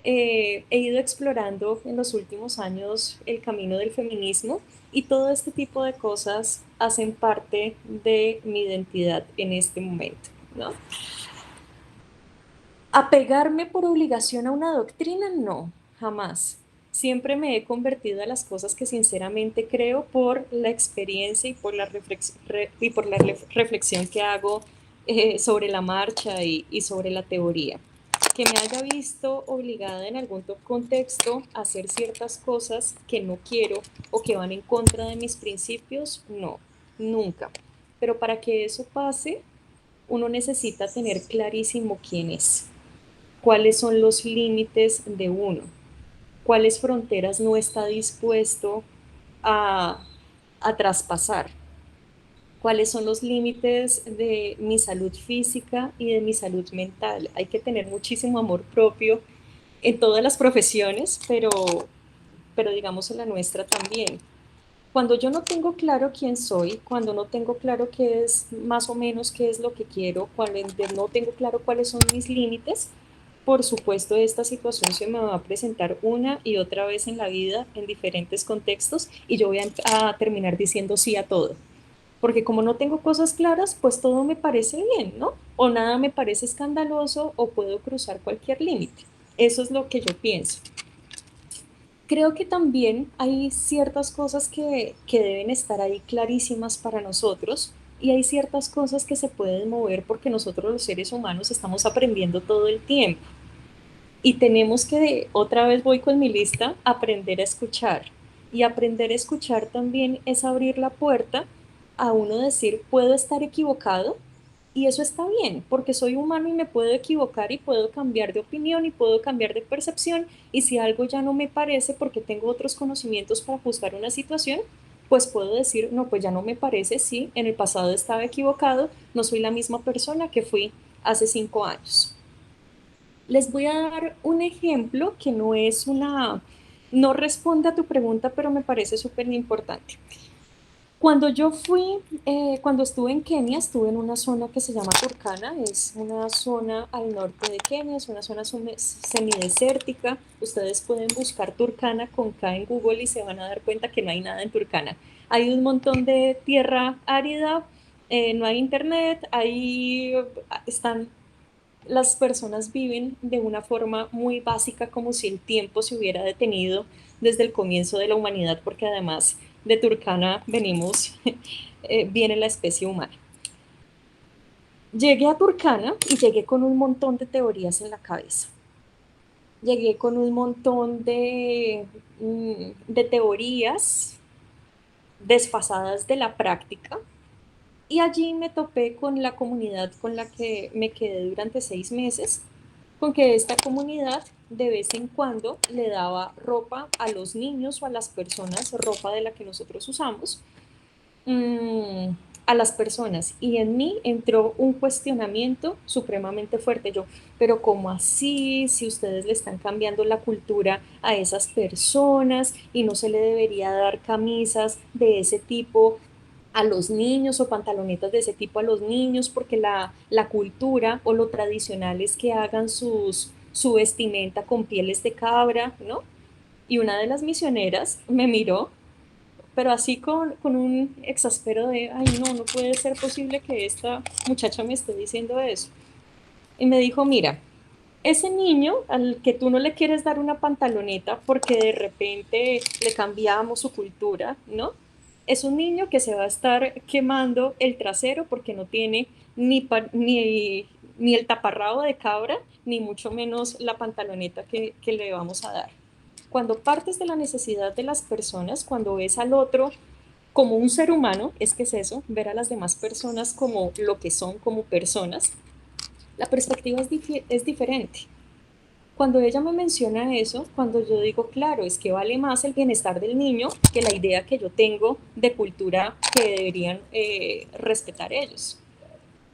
he ido explorando en los últimos años el camino del feminismo y todo este tipo de cosas hacen parte de mi identidad en este momento, ¿no? Apegarme por obligación a una doctrina, no, jamás. Siempre me he convertido a las cosas que sinceramente creo por la experiencia y por la, reflexión que hago sobre la marcha y sobre la teoría. Que me haya visto obligada en algún contexto a hacer ciertas cosas que no quiero o que van en contra de mis principios, no, nunca. Pero para que eso pase, uno necesita tener clarísimo quién es, cuáles son los límites de uno, cuáles fronteras no está dispuesto a, a traspasar, cuáles son los límites de mi salud física y de mi salud mental. Hay que tener muchísimo amor propio en todas las profesiones, pero digamos en la nuestra también. Cuando yo no tengo claro quién soy, cuando no tengo claro qué es más o menos qué es lo que quiero, cuando no tengo claro cuáles son mis límites, por supuesto esta situación se me va a presentar una y otra vez en la vida en diferentes contextos y yo voy a terminar diciendo sí a todo. Porque como no tengo cosas claras, pues todo me parece bien, ¿no? O nada me parece escandaloso o puedo cruzar cualquier límite. Eso es lo que yo pienso. Creo que también hay ciertas cosas que deben estar ahí clarísimas para nosotros y hay ciertas cosas que se pueden mover porque nosotros los seres humanos estamos aprendiendo todo el tiempo y tenemos que, otra vez voy con mi lista, aprender a escuchar. Y aprender a escuchar también es abrir la puerta a uno decir, puedo estar equivocado, y eso está bien, porque soy humano y me puedo equivocar y puedo cambiar de opinión y puedo cambiar de percepción. Y si algo ya no me parece porque tengo otros conocimientos para ajustar una situación, pues puedo decir, no, pues ya no me parece, sí, en el pasado estaba equivocado, no soy la misma persona que fui hace 5 años. Les voy a dar un ejemplo que no es una, no responde a tu pregunta, pero me parece súper importante. Cuando estuve en Kenia, estuve en una zona que se llama Turkana, es una zona al norte de Kenia, es una zona semidesértica. Ustedes pueden buscar Turkana con K en Google y se van a dar cuenta que no hay nada en Turkana. Hay un montón de tierra árida, no hay internet, ahí están, las personas viven de una forma muy básica, como si el tiempo se hubiera detenido desde el comienzo de la humanidad, porque además de Turkana venimos, viene la especie humana. Llegué a Turkana y llegué con un montón de teorías en la cabeza. Llegué con un montón de teorías desfasadas de la práctica. Y allí me topé con la comunidad con la que me quedé durante 6 meses, con que esta comunidad de vez en cuando le daba ropa a los niños o a las personas, ropa de la que nosotros usamos, mmm, a las personas. Y en mí entró un cuestionamiento supremamente fuerte. Yo, pero ¿cómo así? Si ustedes le están cambiando la cultura a esas personas y no se le debería dar camisas de ese tipo a los niños o pantalonetas de ese tipo a los niños, porque la cultura o lo tradicional es que hagan su vestimenta con pieles de cabra, ¿no? Y una de las misioneras me miró, pero así con un exaspero de, ay, no, no puede ser posible que esta muchacha me esté diciendo eso. Y me dijo, mira, ese niño al que tú no le quieres dar una pantaloneta porque de repente le cambiamos su cultura, ¿no? Es un niño que se va a estar quemando el trasero porque no tiene ni el taparrabo de cabra, ni mucho menos la pantaloneta que le vamos a dar. Cuando partes de la necesidad de las personas, cuando ves al otro como un ser humano, es que es eso, ver a las demás personas como lo que son, como personas, la perspectiva es diferente. Cuando ella me menciona eso, cuando yo digo, claro, es que vale más el bienestar del niño que la idea que yo tengo de cultura que deberían respetar ellos.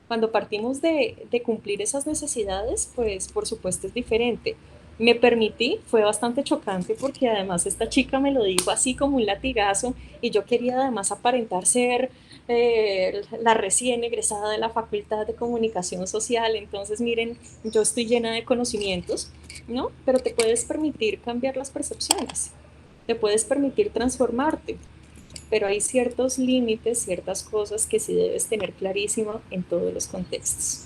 Cuando partimos de cumplir esas necesidades, pues por supuesto es diferente. me permití, fue bastante chocante porque además esta chica me lo dijo así como un latigazo y yo quería además aparentar ser la recién egresada de la Facultad de Comunicación Social, entonces miren, yo estoy llena de conocimientos, ¿no? Pero te puedes permitir cambiar las percepciones, te puedes permitir transformarte, pero hay ciertos límites, ciertas cosas que sí debes tener clarísimo en todos los contextos.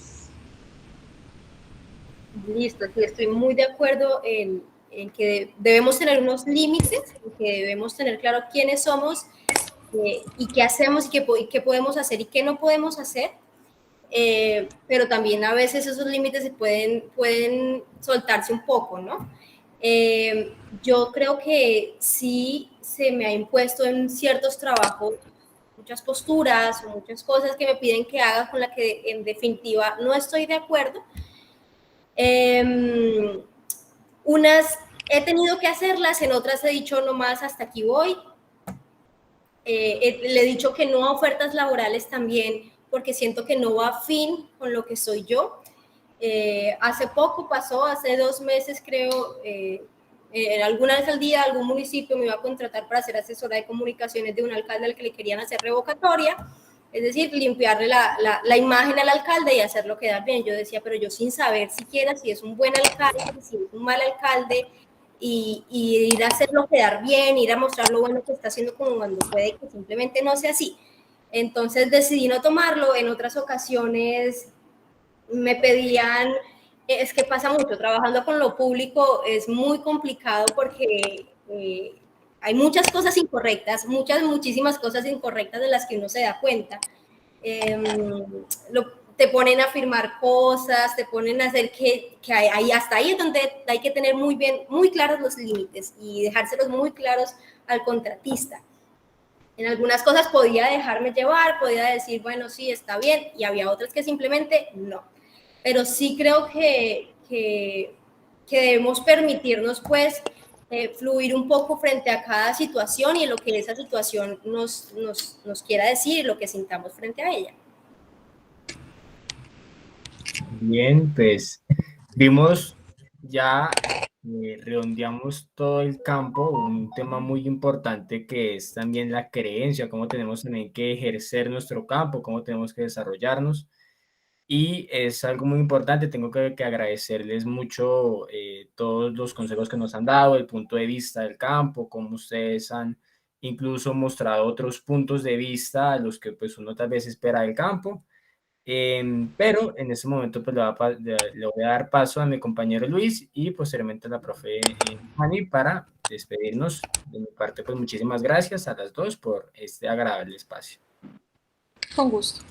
Listo, sí, estoy muy de acuerdo en que debemos tener unos límites, en que debemos tener claro quiénes somos y qué hacemos y qué podemos hacer y qué no podemos hacer. Pero también a veces esos límites se pueden soltarse un poco, ¿no? Yo creo que sí se me ha impuesto en ciertos trabajos muchas posturas o muchas cosas que me piden que haga con las que en definitiva no estoy de acuerdo. Unas he tenido que hacerlas, en otras he dicho nomás hasta aquí voy. Le he dicho que no a ofertas laborales también porque siento que no va afín con lo que soy yo. Hace poco pasó, hace 2 meses creo, en alguna alcaldía, algún municipio me iba a contratar para ser asesora de comunicaciones de un alcalde al que le querían hacer revocatoria, es decir, limpiarle la imagen al alcalde y hacerlo quedar bien. Yo decía, pero yo sin saber siquiera si es un buen alcalde, si es un mal alcalde, y ir a hacerlo quedar bien, ir a mostrar lo bueno que está haciendo, como cuando puede que simplemente no sea así. Entonces decidí no tomarlo. En otras ocasiones me pedían, es que pasa mucho, trabajando con lo público es muy complicado porque hay muchas cosas incorrectas, muchísimas cosas incorrectas de las que uno se da cuenta. Te ponen a firmar cosas, te ponen a hacer que hay, hasta ahí es donde hay que tener muy claros los límites y dejárselos muy claros al contratista. En algunas cosas podía dejarme llevar, podía decir, bueno, sí, está bien, y había otras que simplemente no. Pero sí creo que debemos permitirnos, pues, fluir un poco frente a cada situación y lo que esa situación nos quiera decir y lo que sintamos frente a ella. Bien, pues vimos ya, redondeamos todo el campo, un tema muy importante que es también la creencia, cómo tenemos también que ejercer nuestro campo, cómo tenemos que desarrollarnos. Y es algo muy importante, tengo que agradecerles mucho todos los consejos que nos han dado, el punto de vista del campo, cómo ustedes han incluso mostrado otros puntos de vista a los que pues uno tal vez espera del campo. Pero en este momento pues le voy a dar paso a mi compañero Luis y posteriormente a la profe Fanny para despedirnos. De mi parte, pues muchísimas gracias a las dos por este agradable espacio. Con gusto.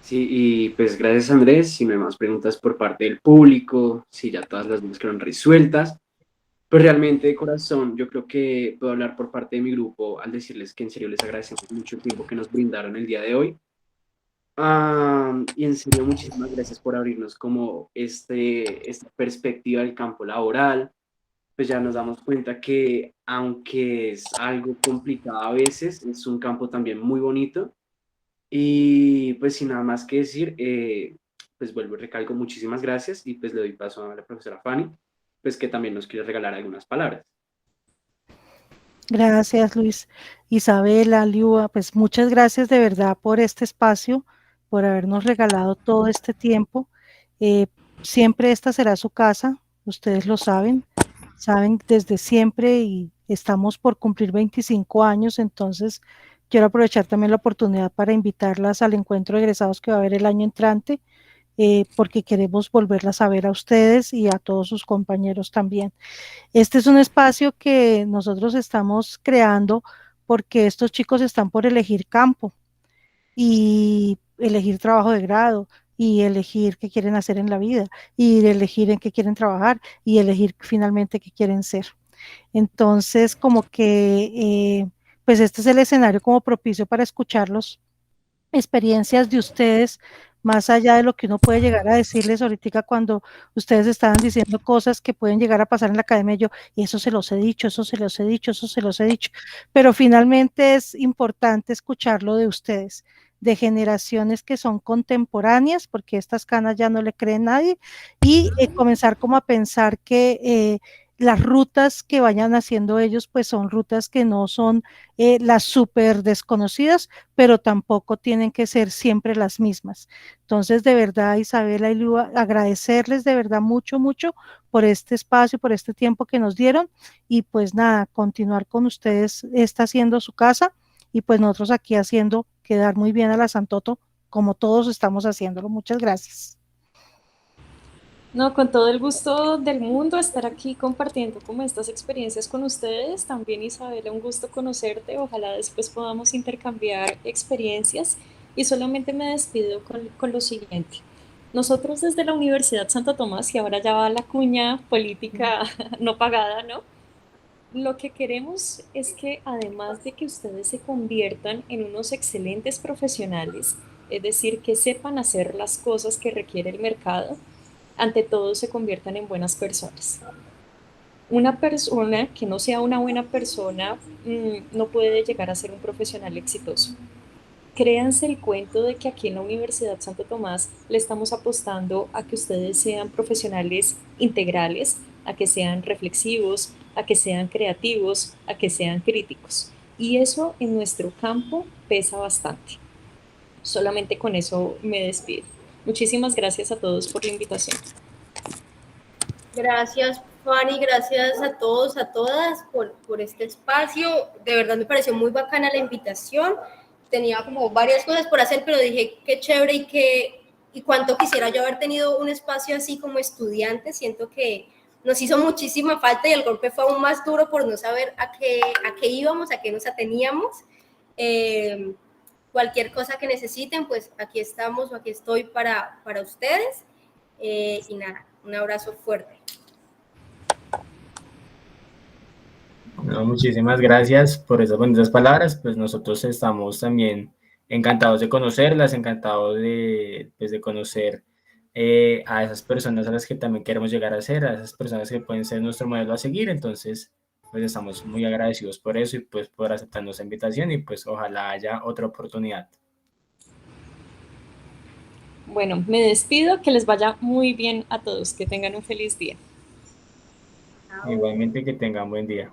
Sí, y pues gracias Andrés, si no hay más preguntas por parte del público, si ya todas las dudas quedaron resueltas, pues realmente de corazón yo creo que puedo hablar por parte de mi grupo al decirles que en serio les agradecemos mucho el tiempo que nos brindaron el día de hoy. Y en serio, muchísimas gracias por abrirnos como esta perspectiva del campo laboral. Pues ya nos damos cuenta que aunque es algo complicado a veces, es un campo también muy bonito. Y pues sin nada más que decir, pues vuelvo y recalco muchísimas gracias y pues le doy paso a la profesora Fanny, pues que también nos quiere regalar algunas palabras. Gracias, Luis. Isabela, Liua, pues muchas gracias de verdad por este espacio, por habernos regalado todo este tiempo. Siempre esta será su casa, ustedes lo saben desde siempre y estamos por cumplir 25 años, entonces quiero aprovechar también la oportunidad para invitarlas al encuentro de egresados que va a haber el año entrante, porque queremos volverlas a ver a ustedes y a todos sus compañeros también. Este es un espacio que nosotros estamos creando porque estos chicos están por elegir campo y elegir trabajo de grado y elegir qué quieren hacer en la vida y elegir en qué quieren trabajar y elegir finalmente qué quieren ser. Entonces, como que, pues este es el escenario como propicio para escucharlos, experiencias de ustedes, más allá de lo que uno puede llegar a decirles ahorita cuando ustedes estaban diciendo cosas que pueden llegar a pasar en la academia, yo, y eso se los he dicho, eso se los he dicho, eso se los he dicho, pero finalmente es importante escucharlo de ustedes, de generaciones que son contemporáneas, porque estas canas ya no le creen nadie, y comenzar como a pensar que las rutas que vayan haciendo ellos, pues son rutas que no son las súper desconocidas, pero tampoco tienen que ser siempre las mismas. Entonces, de verdad, Isabela y Lu, agradecerles de verdad mucho, mucho por este espacio, por este tiempo que nos dieron, y pues nada, continuar con ustedes, está haciendo su casa, y pues nosotros aquí haciendo quedar muy bien a la Santoto, como todos estamos haciéndolo. Muchas gracias. No, con todo el gusto del mundo estar aquí compartiendo como estas experiencias con ustedes. También, Isabela, un gusto conocerte. Ojalá después podamos intercambiar experiencias. Y solamente me despido con lo siguiente. Nosotros desde la Universidad Santo Tomás, y ahora ya va la cuña política no pagada, ¿no? Lo que queremos es que además de que ustedes se conviertan en unos excelentes profesionales, es decir, que sepan hacer las cosas que requiere el mercado, ante todo se conviertan en buenas personas. Una persona que no sea una buena persona no puede llegar a ser un profesional exitoso. Créanse el cuento de que aquí en la Universidad Santo Tomás le estamos apostando a que ustedes sean profesionales integrales, a que sean reflexivos, a que sean creativos, a que sean críticos. Y eso en nuestro campo pesa bastante. Solamente con eso me despido. Muchísimas gracias a todos por la invitación. Gracias, Fanny, gracias a todos, a todas por este espacio. De verdad me pareció muy bacana la invitación. Tenía como varias cosas por hacer, pero dije qué chévere y cuánto quisiera yo haber tenido un espacio así como estudiante. Siento que nos hizo muchísima falta y el golpe fue aún más duro por no saber a qué íbamos, a qué nos ateníamos. Cualquier cosa que necesiten, pues aquí estamos o aquí estoy para ustedes. Y nada, un abrazo fuerte. No, muchísimas gracias por esas bonitas palabras. Pues nosotros estamos también encantados de conocerlas, encantados pues, de conocer a esas personas a las que también queremos llegar a ser, a esas personas que pueden ser nuestro modelo a seguir. Entonces, pues estamos muy agradecidos por eso y pues por aceptar nuestra invitación y pues ojalá haya otra oportunidad. Bueno, me despido, que les vaya muy bien a todos, que tengan un feliz día. Igualmente que tengan buen día.